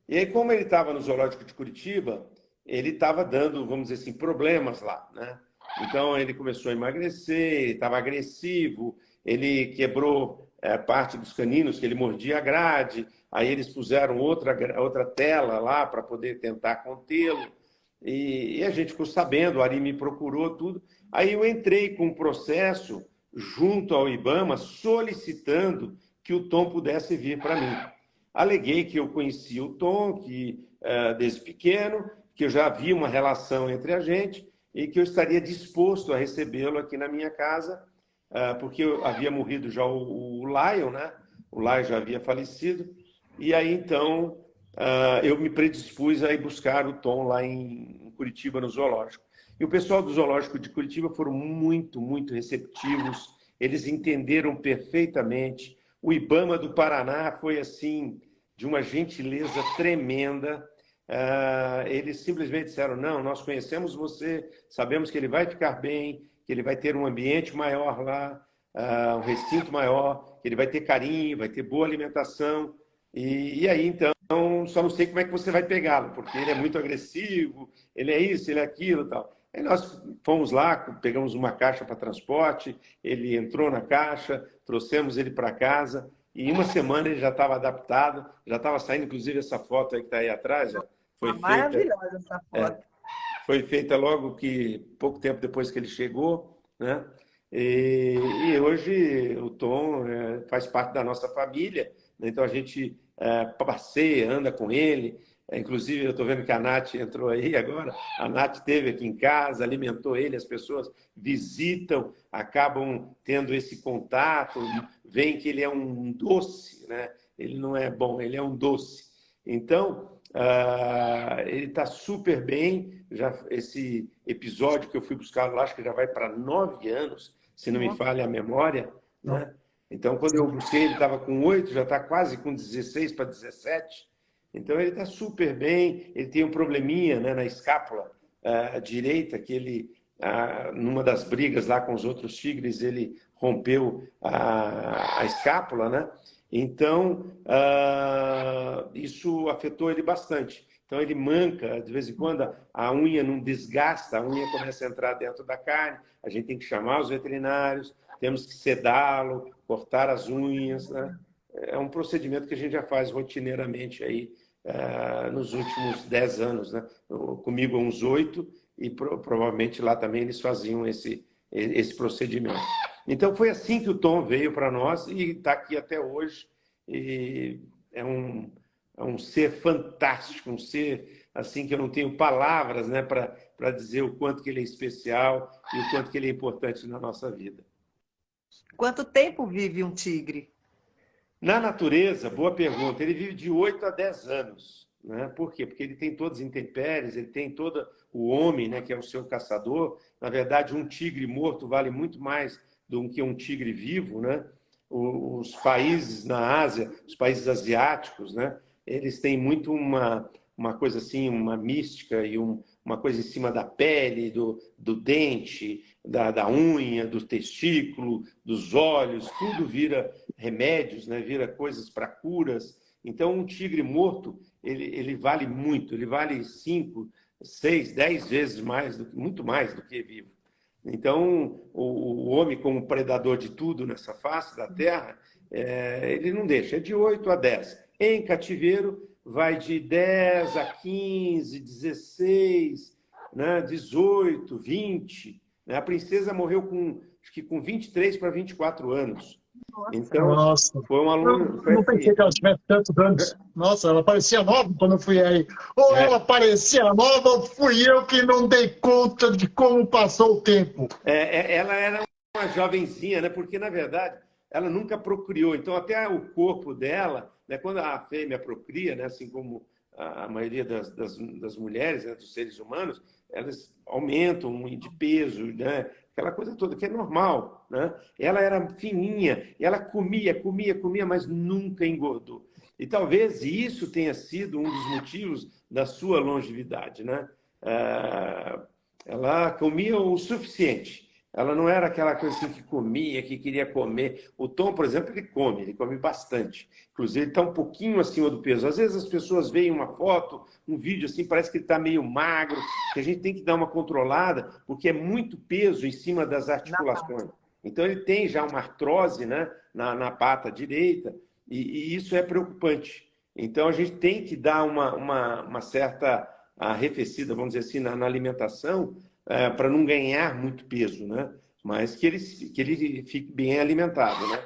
E aí, como ele estava no zoológico de Curitiba, ele estava dando, vamos dizer assim, problemas lá, né? Então, ele começou a emagrecer, ele estava agressivo, ele quebrou parte dos caninos, que ele mordia a grade, aí eles puseram outra tela lá para poder tentar contê-lo, e a gente ficou sabendo, o Ari me procurou tudo. Aí eu entrei com um processo junto ao IBAMA solicitando que o Tom pudesse vir para mim. Aleguei que eu conhecia o Tom, que desde pequeno, que eu já havia uma relação entre a gente e que eu estaria disposto a recebê-lo aqui na minha casa, porque havia morrido já o Lion, né? O Lion já havia falecido, e aí então eu me predispus a ir buscar o Tom lá em Curitiba, no zoológico. E o pessoal do zoológico de Curitiba foram muito, muito receptivos, eles entenderam perfeitamente. O IBAMA do Paraná foi assim, de uma gentileza tremenda. Eles simplesmente disseram, não, nós conhecemos você, sabemos que ele vai ficar bem, que ele vai ter um ambiente maior lá, um recinto maior, que ele vai ter carinho, vai ter boa alimentação. E aí, então, só não sei como é que você vai pegá-lo, porque ele é muito agressivo, ele é isso, ele é aquilo e tal. Aí nós fomos lá, pegamos uma caixa para transporte, ele entrou na caixa, trouxemos ele para casa, e em uma semana ele já estava adaptado, já estava saindo, inclusive, essa foto aí que está aí atrás, já foi feita. Maravilhosa essa foto. Foi feita logo que, pouco tempo depois que ele chegou, né? E hoje o Tom faz parte da nossa família, né? Então a gente passeia, anda com ele. Inclusive, eu estou vendo que a Nath entrou aí agora. A Nath esteve aqui em casa, alimentou ele, as pessoas visitam, acabam tendo esse contato, veem que ele é um doce, né? Ele não é bom, ele é um doce. Então, ele está super bem. Já, esse episódio que eu fui buscar lá, acho que já vai para 9 anos, se não me falha a memória, né? Então, quando eu busquei, ele estava com 8, já está quase com 16 para 17. Então, ele está super bem. Ele tem um probleminha, né, na escápula direita, que ele, numa das brigas lá com os outros tigres, ele rompeu a escápula, né? Então, isso afetou ele bastante. Então, ele manca, de vez em quando a unha não desgasta, a unha começa a entrar dentro da carne, a gente tem que chamar os veterinários, temos que sedá-lo, cortar as unhas, né? É um procedimento que a gente já faz rotineiramente aí nos últimos 10 anos, né? Comigo há uns 8, e provavelmente lá também eles faziam esse procedimento. Então, foi assim que o Tom veio para nós e está aqui até hoje. E é um ser fantástico, um ser assim que eu não tenho palavras, né, para dizer o quanto que ele é especial e o quanto que ele é importante na nossa vida. Quanto tempo vive um tigre? Na natureza, boa pergunta, ele vive de 8 a 10 anos. Né? Por quê? Porque ele tem todas as intempéries, ele tem todo o homem, né, que é o seu caçador. Na verdade, um tigre morto vale muito mais do que um tigre vivo, né? Os países na Ásia, os países asiáticos, né? Eles têm muito uma coisa assim, uma mística e uma coisa em cima da pele, do dente, da unha, do testículo, dos olhos, tudo vira remédios, né? Vira coisas para curas. Então, um tigre morto, ele vale muito, ele vale 5, 6, 10 vezes mais, muito mais do que vivo. Então, o homem, como predador de tudo nessa face da terra, ele não deixa, é de 8 a 10. Em cativeiro, vai de 10 a 15, 16, né, 18, 20. Né? A princesa morreu acho que com 23 para 24 anos. Então, Nossa. foi um aluno... Eu não pensei que ela tivesse tantos anos. Nossa, ela parecia nova quando eu fui aí. Ou ela parecia nova, ou fui eu que não dei conta de como passou o tempo. Ela era uma jovenzinha, né? Porque, na verdade, ela nunca procriou. Então, até o corpo dela, né? Quando a fêmea procria, né? Assim como a maioria das mulheres, né? Dos seres humanos, elas aumentam de peso, né? Aquela coisa toda que é normal, né? Ela era fininha, e ela comia, mas nunca engordou. E talvez isso tenha sido um dos motivos da sua longevidade, né? Ela comia o suficiente. Ela não era aquela coisa assim que comia, que queria comer. O Tom, por exemplo, ele come bastante. Inclusive, ele está um pouquinho acima do peso. Às vezes as pessoas veem uma foto, um vídeo assim, parece que ele está meio magro, que a gente tem que dar uma controlada, porque é muito peso em cima das articulações. Então, ele tem já uma artrose, né, na pata direita, e isso é preocupante. Então, a gente tem que dar uma certa arrefecida, vamos dizer assim, na alimentação, para não ganhar muito peso, né? Mas que ele fique bem alimentado, né?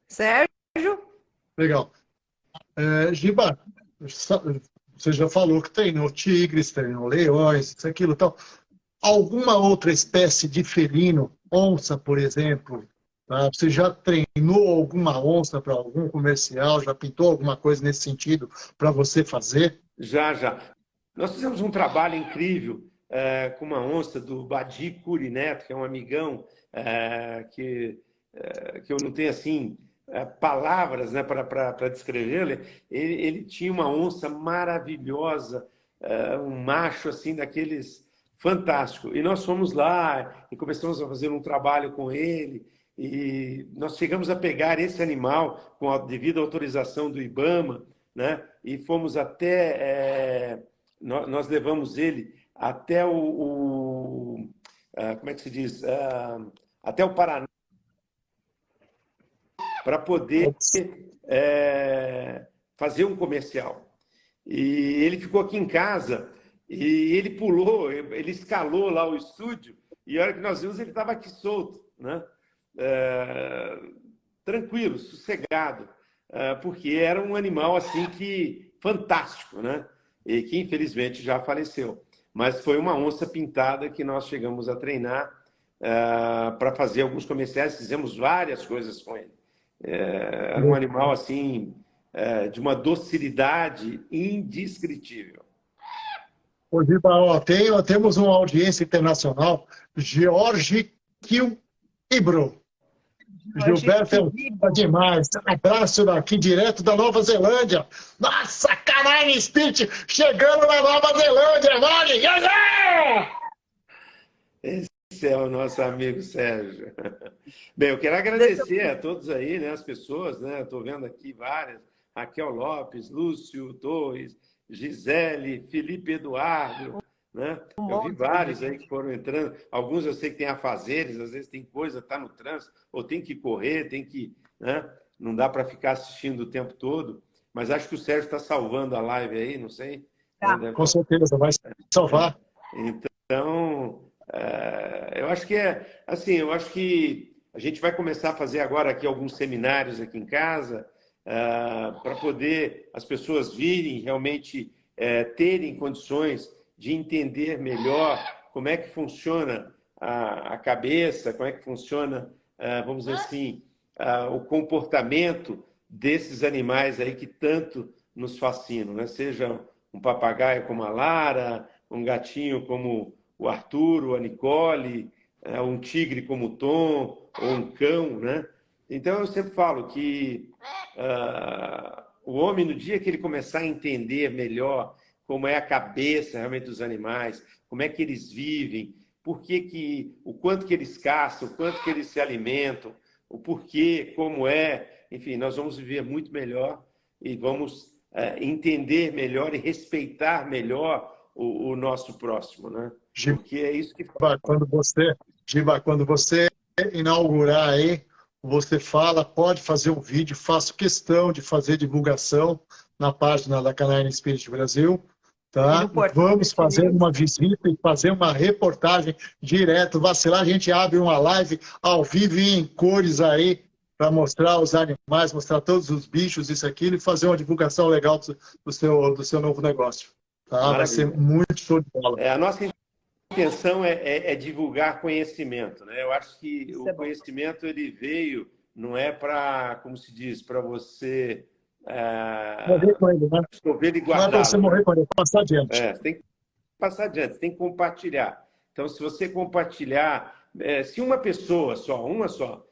Sérgio? Legal. Giba, você já falou que treinou tigres, treinou leões, isso, aquilo, tal. Alguma outra espécie de felino, onça, por exemplo, tá? Você já treinou alguma onça para algum comercial? Já pintou alguma coisa nesse sentido para você fazer? Já. Nós fizemos um trabalho incrível com uma onça do Badi Curi Neto, que é um amigão que eu não tenho assim palavras, né, para descrevê-lo. Ele tinha uma onça maravilhosa, um macho assim daqueles fantástico. E nós fomos lá e começamos a fazer um trabalho com ele. E nós chegamos a pegar esse animal com a devida autorização do IBAMA, né? E fomos até... nós levamos ele até como é que se diz? Até o Paraná, para poder fazer um comercial. E ele ficou aqui em casa e ele pulou, ele escalou lá o estúdio e a hora que nós vimos ele estava aqui solto, né? Tranquilo, sossegado, porque era um animal assim que fantástico, né? E que infelizmente já faleceu. Mas foi uma onça pintada que nós chegamos a treinar para fazer alguns comerciais, fizemos várias coisas com ele. Era um animal assim de uma docilidade indescritível. Ô, Giba, ó, temos uma audiência internacional, George Ibro. Gilberto é um cara demais. Abraço daqui, direto da Nova Zelândia. Nossa, caralho, Spirit, chegando na Nova Zelândia, vale! Esse é o nosso amigo Sérgio. Bem, eu quero agradecer a todos aí, né, as pessoas, né? Estou vendo aqui várias. Raquel Lopes, Lúcio Torres, Gisele, Felipe Eduardo, né? Eu vi vários aí que foram entrando. Alguns eu sei que tem afazeres, às vezes tem coisa, está no trânsito, ou tem que correr, tem que... Né? Não dá para ficar assistindo o tempo todo. Mas acho que o Sérgio está salvando a live aí, não sei. Tá. Com certeza, vai salvar. Então, eu acho que assim, eu acho que a gente vai começar a fazer agora aqui alguns seminários aqui em casa, para poder as pessoas virem realmente terem condições de entender melhor como é que funciona a cabeça, como é que funciona, vamos dizer assim, o comportamento desses animais aí que tanto nos fascinam, né? Seja um papagaio como a Lara, um gatinho como o Arturo, a Nicole, um tigre como o Tom, ou um cão, né? Então, eu sempre falo que o homem, no dia que ele começar a entender melhor como é a cabeça realmente dos animais, como é que eles vivem, o quanto que eles caçam, o quanto que eles se alimentam, o porquê, como é. Enfim, nós vamos viver muito melhor e vamos entender melhor e respeitar melhor o nosso próximo, né? Porque é isso que Giba, quando você inaugurar aí, você fala, pode fazer um vídeo, faço questão de fazer divulgação na página da Canaiana Spirit Brasil, tá? Vamos fazer uma visita e fazer uma reportagem direto, vacilar, a gente abre uma live ao vivo e em cores aí, para mostrar os animais, mostrar todos os bichos, isso, aquilo, e fazer uma divulgação legal do seu novo negócio. Tá? Vai ser muito show de bola. A nossa intenção é divulgar conhecimento, né? Eu acho que o conhecimento ele veio, não é para, como se diz, para você morrer com ele, né? absorver e Não guardar. é para você morrer com ele, é para passar adiante. Você tem que passar adiante, você tem que compartilhar. Então, se você compartilhar, se uma pessoa só,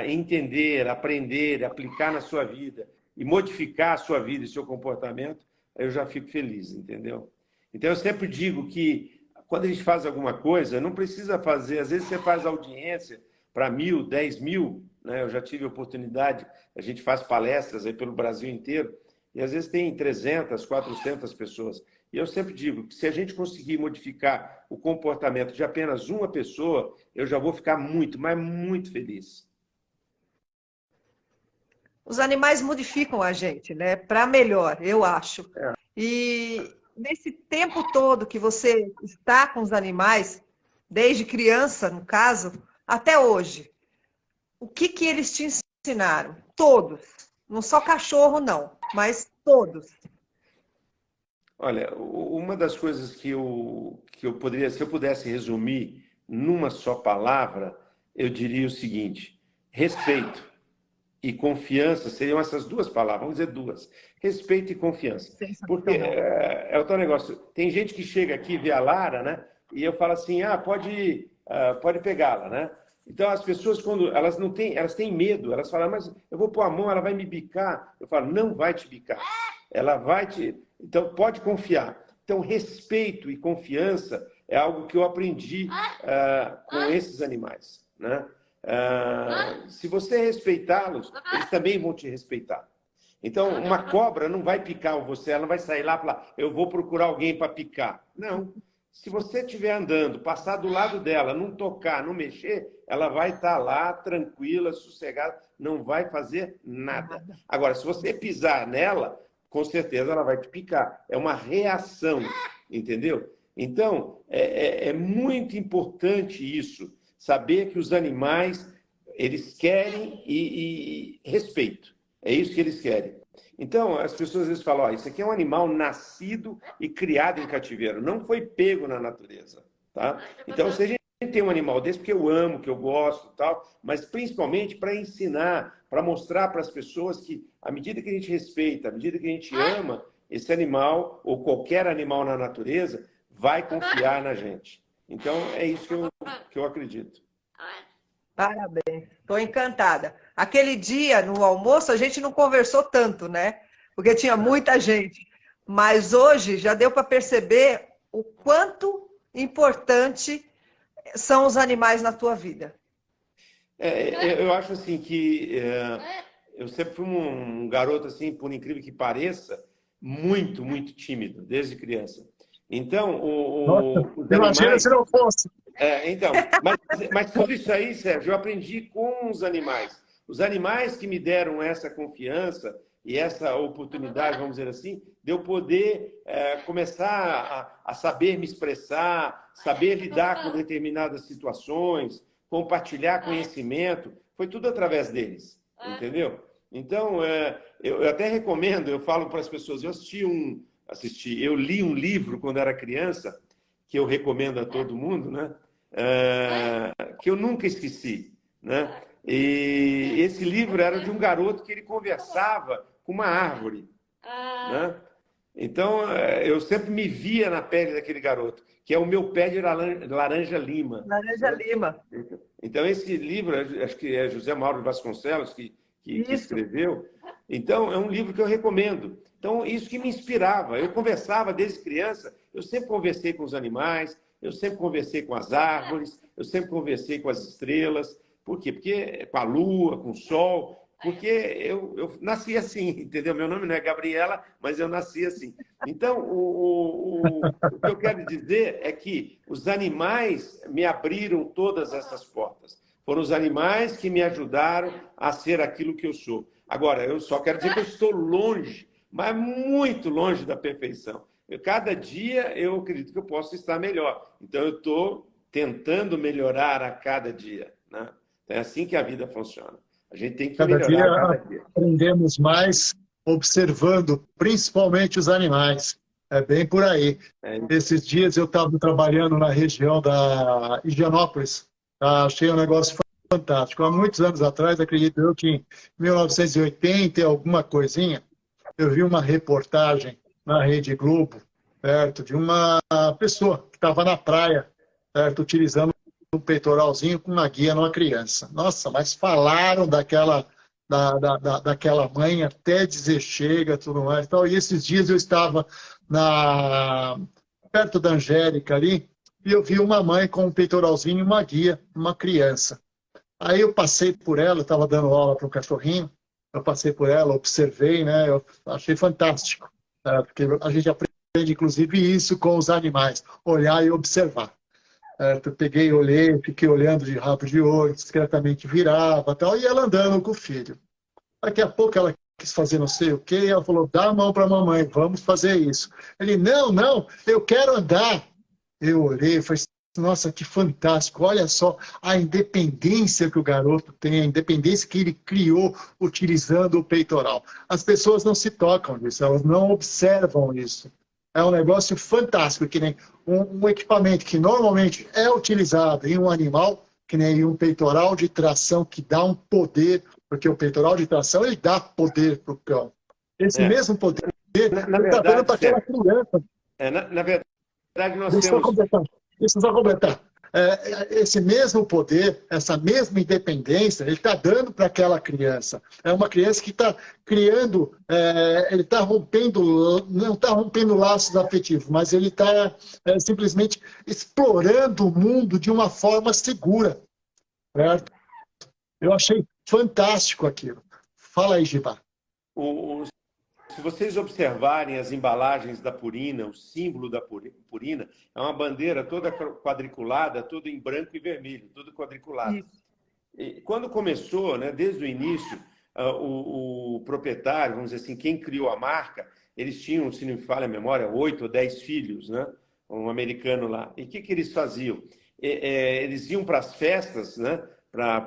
entender, aprender, aplicar na sua vida e modificar a sua vida e seu comportamento, eu já fico feliz, entendeu? Então, eu sempre digo que quando a gente faz alguma coisa, não precisa fazer, às vezes você faz audiência para 1.000, 10.000, né? Eu já tive a oportunidade, a gente faz palestras aí pelo Brasil inteiro, e às vezes tem 300, 400 pessoas. E eu sempre digo que se a gente conseguir modificar o comportamento de apenas uma pessoa, eu já vou ficar muito, mas muito feliz. Os animais modificam a gente, né? Para melhor, eu acho. E nesse tempo todo que você está com os animais, desde criança, no caso, até hoje, o que eles te ensinaram? Todos. Não só cachorro, não, mas todos. Olha, uma das coisas que eu poderia, se eu pudesse resumir numa só palavra, eu diria o seguinte: respeito e confiança seriam essas duas palavras, vamos dizer duas. Respeito e confiança. Porque é o tal negócio. Tem gente que chega aqui, vê a Lara, né? E eu falo assim, pode pegá-la, né? Então, as pessoas, quando elas não têm, elas têm medo, elas falam, mas eu vou pôr a mão, ela vai me bicar. Eu falo, não vai te bicar. Ela vai te... Então, pode confiar. Então, respeito e confiança é algo que eu aprendi com esses animais, né? Se você respeitá-los, eles também vão te respeitar. Então, uma cobra não vai picar você, ela não vai sair lá e falar, eu vou procurar alguém para picar. Não. Se você estiver andando, passar do lado dela, não tocar, não mexer, ela vai estar lá, tranquila, sossegada, não vai fazer nada. Agora, se você pisar nela, com certeza ela vai te picar. É uma reação, entendeu? Então, é muito importante isso, saber que os animais, eles querem e respeito. É isso que eles querem. Então, as pessoas às vezes falam, isso aqui é um animal nascido e criado em cativeiro, não foi pego na natureza, tá? Então, se a gente tem um animal desse, porque eu amo, que eu gosto e tal, mas principalmente para ensinar, para mostrar para as pessoas que, à medida que a gente respeita, à medida que a gente ama, esse animal, ou qualquer animal na natureza, vai confiar na gente. Então, é isso que eu acredito. Parabéns, estou encantada. Aquele dia, no almoço, a gente não conversou tanto, né? Porque tinha muita gente. Mas hoje já deu para perceber o quanto importante são os animais na tua vida. Eu acho assim que eu sempre fui um garoto, assim, por incrível que pareça, muito, muito tímido, desde criança. Então, imagina se não fosse. Então, mas tudo isso aí, Sérgio, eu aprendi com os animais. Os animais que me deram essa confiança e essa oportunidade, vamos dizer assim, de eu poder começar a saber me expressar, saber lidar com determinadas situações, compartilhar conhecimento, foi tudo através deles, entendeu? Então, eu até recomendo, eu falo para as pessoas, eu li um livro quando era criança, que eu recomendo a todo mundo, né? Que eu nunca esqueci, né? E esse livro era de um garoto que ele conversava com uma árvore, né? Então, eu sempre me via na pele daquele garoto, que é o meu pé de laranja lima. Laranja lima. Então, esse livro, acho que é José Mauro Vasconcelos que escreveu. Então, é um livro que eu recomendo. Então, isso que me inspirava. Eu conversava desde criança, eu sempre conversei com os animais, eu sempre conversei com as árvores, eu sempre conversei com as estrelas. Por quê? Porque com a lua, com o sol, porque eu nasci assim, entendeu? Meu nome não é Gabriela, mas eu nasci assim. Então, o que eu quero dizer é que os animais me abriram todas essas portas. Foram os animais que me ajudaram a ser aquilo que eu sou. Agora, eu só quero dizer que eu estou longe, mas muito longe da perfeição. Cada dia eu acredito que eu posso estar melhor. Então, eu estou tentando melhorar a cada dia, né? É assim que a vida funciona. A gente tem que Cada dia melhorar a cada dia. aprendemos mais observando, principalmente os animais. É bem por aí. É, Esses dias eu estava trabalhando na região da Higienópolis. Tá? Achei um negócio fantástico. Há muitos anos atrás, acredito eu que em 1980 e alguma coisinha, eu vi uma reportagem na Rede Globo, perto de uma pessoa que estava na praia, certo, utilizando um peitoralzinho com uma guia numa criança. Nossa, mas falaram daquela mãe até dizer chega, tudo mais. Então, e esses dias eu estava perto da Angélica ali e eu vi uma mãe com um peitoralzinho e uma guia, uma criança. Aí eu passei por ela, estava dando aula para um cachorrinho, eu passei por ela, observei, né? Eu achei fantástico, né? Porque a gente aprende, inclusive, isso com os animais, olhar e observar. Eu peguei, olhei, fiquei olhando de rabo de olho, discretamente virava tal, e ela andando com o filho. Daqui a pouco ela quis fazer não sei o quê, e ela falou, dá a mão para a mamãe, vamos fazer isso. Ele, não, não, eu quero andar. Eu olhei e falei, nossa, que fantástico, olha só a independência que o garoto tem, a independência que ele criou utilizando o peitoral. As pessoas não se tocam nisso, elas não observam isso. É um negócio fantástico, que nem um equipamento que normalmente é utilizado em um animal, que nem um peitoral de tração que dá um poder, porque o peitoral de tração ele dá poder para o cão. Esse é. mesmo poder Na ele está dando verdade, para aquela criança. na verdade, nós Deixa eu temos. completar. Deixa eu só completar. Esse mesmo poder, essa mesma independência, ele está dando para aquela criança. É uma criança que está criando, ele está rompendo, não está rompendo laços afetivos, mas ele está simplesmente explorando o mundo de uma forma segura. Certo? Eu achei fantástico aquilo. Fala aí, Giba. Se vocês observarem as embalagens da Purina, o símbolo da Purina, é uma bandeira toda quadriculada, toda em branco e vermelho, toda quadriculada. E quando começou, né, desde o início, o proprietário, vamos dizer assim, quem criou a marca, eles tinham, se não me falha a memória, 8 ou 10 filhos, né? Um americano lá. E o que eles faziam? Eles iam para as festas, né?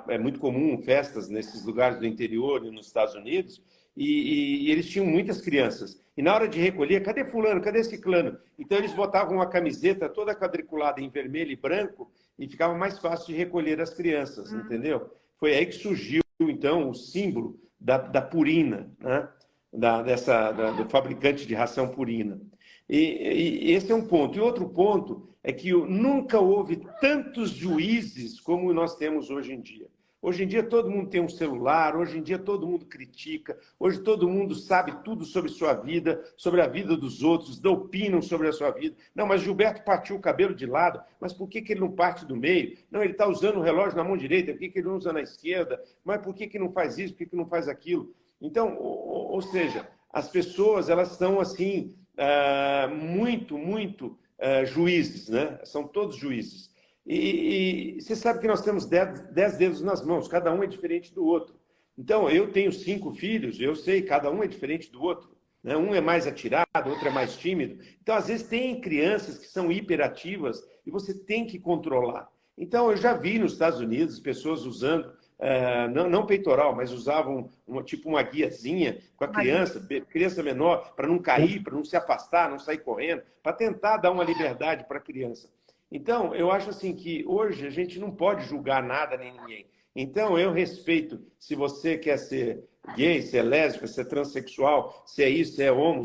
É muito comum festas nesses lugares do interior e nos Estados Unidos, e eles tinham muitas crianças. E na hora de recolher, cadê fulano, cadê ciclano? Então eles botavam uma camiseta toda quadriculada em vermelho e branco e ficava mais fácil de recolher as crianças, entendeu? Foi aí que surgiu, então, o símbolo da Purina, né? Do fabricante de ração Purina. E esse é um ponto. E outro ponto é que nunca houve tantos juízes como nós temos hoje em dia. Hoje em dia todo mundo tem um celular, hoje em dia todo mundo critica, hoje todo mundo sabe tudo sobre sua vida, sobre a vida dos outros, opinam sobre a sua vida. Não, mas Gilberto partiu o cabelo de lado, mas por que ele não parte do meio? Não, ele está usando o relógio na mão direita, por que ele não usa na esquerda? Mas por que não faz isso, por que não faz aquilo? Então, ou seja, as pessoas elas estão assim, muito juízes, né? São todos juízes. E você sabe que nós temos 10 dedos nas mãos, cada um é diferente do outro. Então, eu tenho 5 filhos, eu sei, cada um é diferente do outro. Né? Um é mais atirado, outro é mais tímido. Então, às vezes, tem crianças que são hiperativas e você tem que controlar. Então, eu já vi nos Estados Unidos pessoas usando, não peitoral, mas usavam tipo uma guiazinha com a criança menor, para não cair, para não se afastar, não sair correndo, para tentar dar uma liberdade para a criança. Então, eu acho assim que hoje a gente não pode julgar nada nem ninguém. Então, eu respeito se você quer ser gay, se é lésbica, se é transexual, se é isso, se é homo,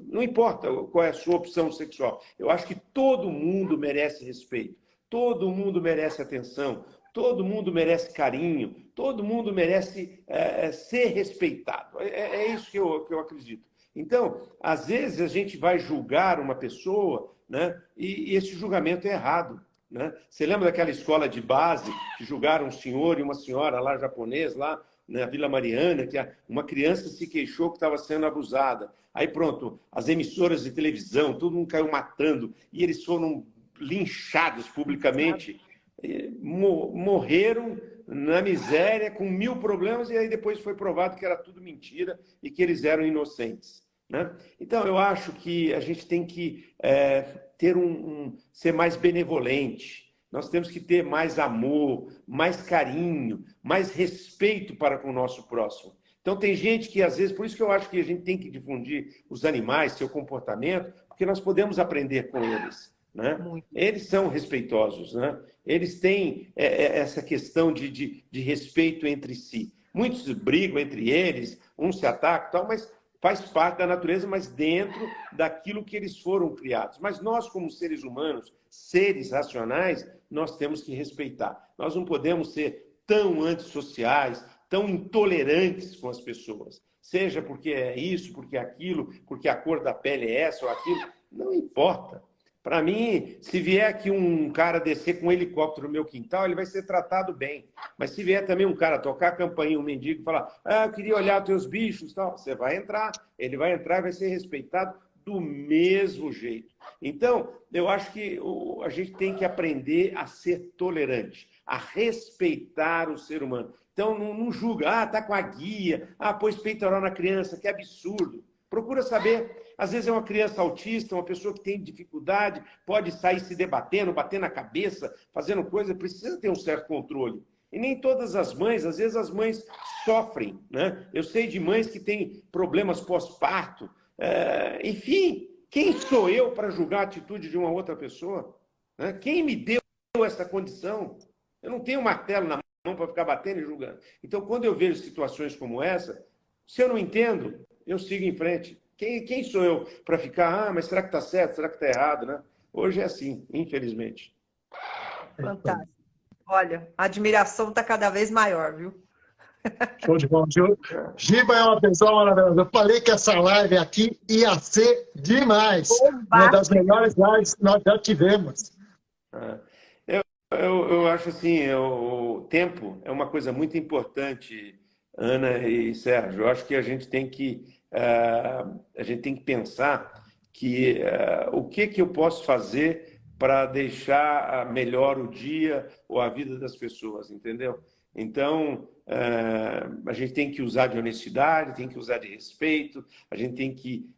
não importa qual é a sua opção sexual. Eu acho que todo mundo merece respeito, todo mundo merece atenção, todo mundo merece carinho, todo mundo merece ser respeitado. É isso que eu acredito. Então, às vezes a gente vai julgar uma pessoa, né? E esse julgamento é errado. né? Você lembra daquela escola de base que julgaram um senhor e uma senhora lá japonês, lá na Vila Mariana, que uma criança se queixou que estava sendo abusada. Aí pronto, as emissoras de televisão, todo mundo caiu matando, e eles foram linchados publicamente, morreram na miséria, com 1000 problemas, e aí depois foi provado que era tudo mentira e que eles eram inocentes, né? Então, eu acho que a gente tem que ser mais benevolente. Nós temos que ter mais amor, mais carinho, mais respeito para com o nosso próximo. Então, tem gente que, às vezes, por isso que eu acho que a gente tem que difundir os animais, seu comportamento, porque nós podemos aprender com eles, né? Eles são respeitosos, né? Eles têm essa questão de respeito entre si. Muitos brigam entre eles, uns se atacam, tal, mas faz parte da natureza, mas dentro daquilo que eles foram criados. Mas nós, como seres humanos, seres racionais, nós temos que respeitar. Nós não podemos ser tão antissociais, tão intolerantes com as pessoas. Seja porque é isso, porque é aquilo, porque a cor da pele é essa ou aquilo. Não importa. Para mim, se vier aqui um cara descer com um helicóptero no meu quintal, ele vai ser tratado bem. Mas se vier também um cara tocar a campainha, um mendigo, e falar, eu queria olhar os teus bichos, tal, você vai entrar, ele vai entrar e vai ser respeitado do mesmo jeito. Então, eu acho que a gente tem que aprender a ser tolerante, a respeitar o ser humano. Então, não julga, tá com a guia, pôs peitoral na criança, que absurdo. Procura saber. Às vezes é uma criança autista, uma pessoa que tem dificuldade, pode sair se debatendo, batendo na cabeça, fazendo coisa, precisa ter um certo controle. E nem todas as mães, às vezes as mães sofrem, né? Eu sei de mães que têm problemas pós-parto. Enfim, quem sou eu para julgar a atitude de uma outra pessoa? Né? Quem me deu essa condição? Eu não tenho um martelo na mão para ficar batendo e julgando. Então, quando eu vejo situações como essa, se eu não entendo, eu sigo em frente. Quem sou eu para ficar, mas será que está certo, será que está errado, né? Hoje é assim, infelizmente. Fantástico. Olha, a admiração está cada vez maior, viu? Show de bola. Giba é uma pessoa maravilhosa. Eu falei que essa live aqui ia ser demais. Uma das melhores lives que nós já tivemos. Eu acho assim, o tempo é uma coisa muito importante, Ana e Sérgio. Eu acho que a gente tem que pensar que o que eu posso fazer para deixar melhor o dia ou a vida das pessoas, entendeu? Então, a gente tem que usar de honestidade, tem que usar de respeito, a gente tem que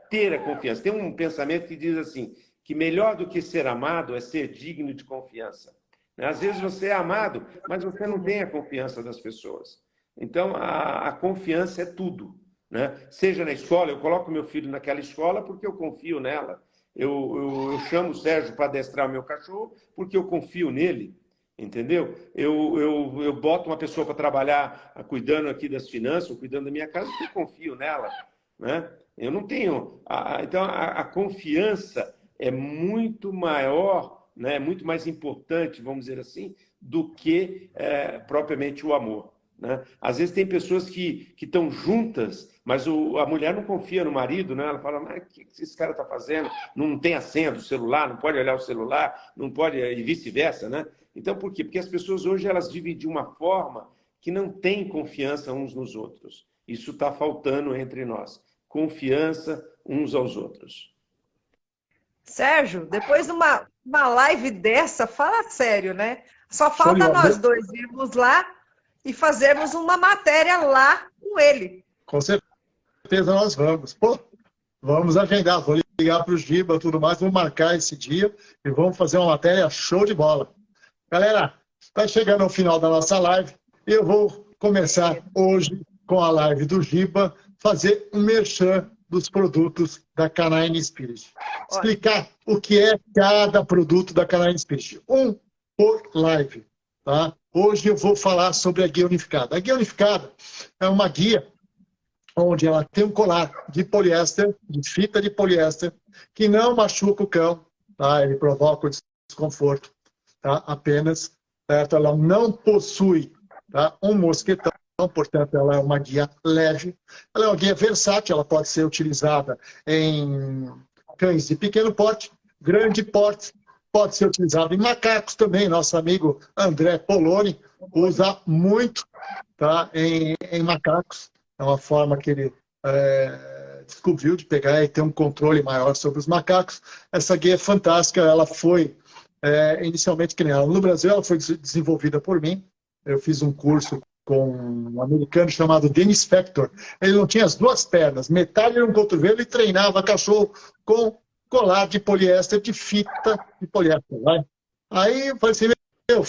ter a confiança. Tem um pensamento que diz assim, que melhor do que ser amado é ser digno de confiança. Às vezes você é amado, mas você não tem a confiança das pessoas. Então, a confiança é tudo, né? Seja na escola, eu coloco meu filho naquela escola porque eu confio nela. Eu chamo o Sérgio para adestrar o meu cachorro porque eu confio nele, entendeu? Eu boto uma pessoa para trabalhar cuidando aqui das finanças, cuidando da minha casa, porque eu confio nela, né? Eu não tenho... Então, a confiança é muito maior, né? Muito mais importante, vamos dizer assim, do que propriamente o amor. Né? Às vezes tem pessoas que estão juntas, mas a mulher não confia no marido, né? Ela fala, mas o que esse cara está fazendo? Não tem a senha do celular, não pode olhar o celular, não pode, e vice-versa, né? Então, por quê? Porque as pessoas hoje elas vivem de uma forma que não tem confiança uns nos outros. Isso está faltando entre nós. Confiança uns aos outros. Sérgio, depois de uma live dessa, fala sério, né? Só falta nós dois irmos lá e fazermos uma matéria lá com ele. Com certeza nós vamos. Pô, vamos agendar, vou ligar para o Giba e tudo mais, vamos marcar esse dia e vamos fazer uma matéria show de bola. Galera, está chegando ao final da nossa live. Eu vou começar hoje com a live do Giba, fazer um merchan dos produtos da Canine Spirit. Explicar o que é cada produto da Canine Spirit. Um por live. Tá? Hoje eu vou falar sobre a guia unificada. A guia unificada é uma guia onde ela tem um colar de poliéster, de fita de poliéster, que não machuca o cão, tá? Ele provoca o desconforto, tá? Apenas, certo? Ela não possui, tá? Um mosquetão, portanto, ela é uma guia leve. Ela é uma guia versátil, ela pode ser utilizada em cães de pequeno porte, grande porte, pode ser utilizado em macacos também. Nosso amigo André Poloni usa muito, tá, em macacos. É uma forma que ele descobriu de pegar e ter um controle maior sobre os macacos. Essa guia é fantástica, ela foi inicialmente criada no Brasil, ela foi desenvolvida por mim. Eu fiz um curso com um americano chamado Dennis Factor. Ele não tinha as duas pernas, metade era um cotovelo e treinava cachorro com colar de poliéster, de fita de poliéster. Vai? Aí eu falei assim, meu,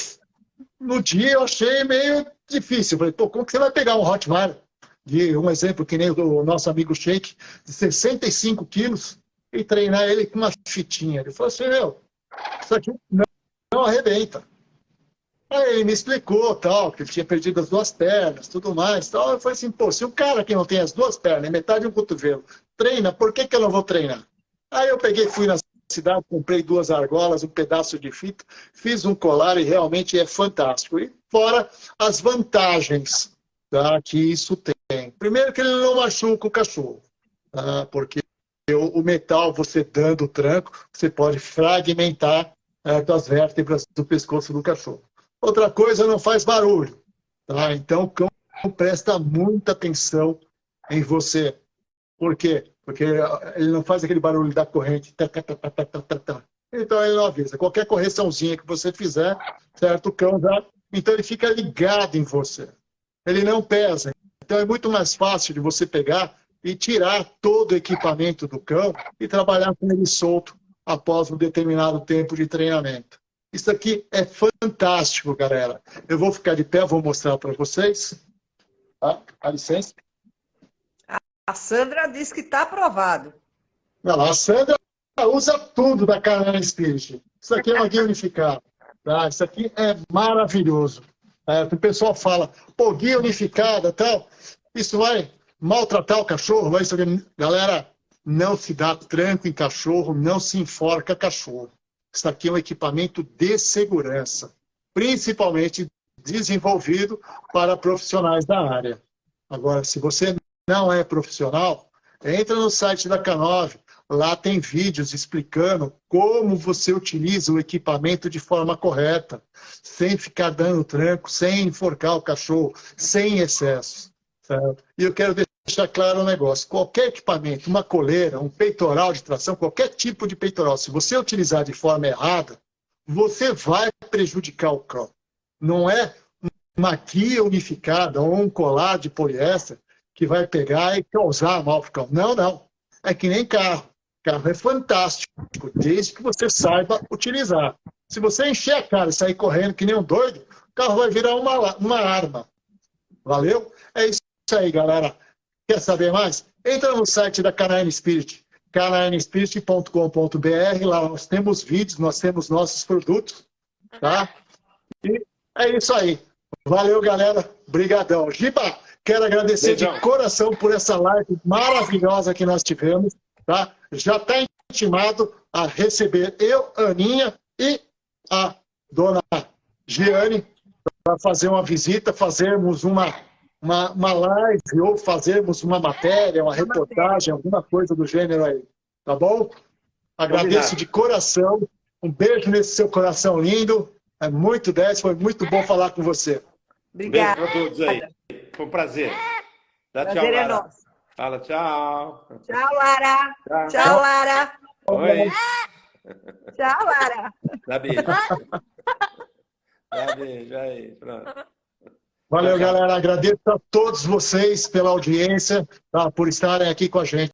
no dia eu achei meio difícil. Eu falei, pô, como que você vai pegar um Rottweiler? De um exemplo que nem o nosso amigo Sheik, de 65 quilos, e treinar ele com uma fitinha. Ele falou assim, meu, isso aqui não arrebenta. Aí ele me explicou, tal, que ele tinha perdido as duas pernas, tudo mais, tal. Eu falei assim, pô, se o cara que não tem as duas pernas e metade de um cotovelo treina, por que eu não vou treinar? Aí eu peguei, fui na cidade, comprei 2 argolas, um pedaço de fita, fiz um colar e realmente é fantástico. E fora as vantagens, tá, que isso tem. Primeiro que ele não machuca o cachorro, tá, porque o metal, você dando o tranco, você pode fragmentar as vértebras do pescoço do cachorro. Outra coisa, não faz barulho, tá? Então o cão presta muita atenção em você. Por quê? Porque ele não faz aquele barulho da corrente. Então ele não avisa. Qualquer correçãozinha que você fizer, certo? O cão já... Então ele fica ligado em você. Ele não pesa. Então é muito mais fácil de você pegar e tirar todo o equipamento do cão e trabalhar com ele solto após um determinado tempo de treinamento. Isso aqui é fantástico, galera. Eu vou ficar de pé, vou mostrar para vocês. Tá? Dá licença. A Sandra disse que está aprovado. Não, a Sandra usa tudo da Canine Spirit. Isso aqui é uma guia unificada. Tá? Isso aqui é maravilhoso. O pessoal fala, pô, guia unificada, tal. Isso vai maltratar o cachorro? Vai isso aqui. Galera, não se dá tranco em cachorro, não se enforca cachorro. Isso aqui é um equipamento de segurança, principalmente desenvolvido para profissionais da área. Agora, se você não é profissional, entra no site da K9, lá tem vídeos explicando como você utiliza o equipamento de forma correta, sem ficar dando tranco, sem enforcar o cachorro, sem excessos. Certo? E eu quero deixar claro um negócio, qualquer equipamento, uma coleira, um peitoral de tração, qualquer tipo de peitoral, se você utilizar de forma errada, você vai prejudicar o cão. Não é uma guia unificada ou um colar de poliéster que vai pegar e causar mal para o cão. Não, não. É que nem carro. Carro é fantástico, desde que você saiba utilizar. Se você encher a cara e sair correndo que nem um doido, o carro vai virar uma arma. Valeu? É isso aí, galera. Quer saber mais? Entra no site da Canine Spirit, caninespirit.com.br. Lá nós temos vídeos, nós temos nossos produtos, tá? E é isso aí. Valeu, galera. Obrigadão. Giba, quero agradecer de coração por essa live maravilhosa que nós tivemos, tá? Já está intimado a receber eu, Aninha e a dona Giane para fazer uma visita, fazermos uma live ou fazermos uma matéria, uma reportagem, alguma coisa do gênero aí. Tá bom? Agradeço de coração. Um beijo nesse seu coração lindo. É muito 10, foi muito bom falar com você. Obrigada. Beijo para todos aí. Foi um prazer. Dá tchau, Prazer é Lara. nosso. Fala tchau. Tchau, Lara. Tchau, Lara. Oi. Tchau, Lara. Dá beijo. Dá beijo. Aí, pronto. Valeu, galera. Agradeço a todos vocês pela audiência, tá, por estarem aqui com a gente.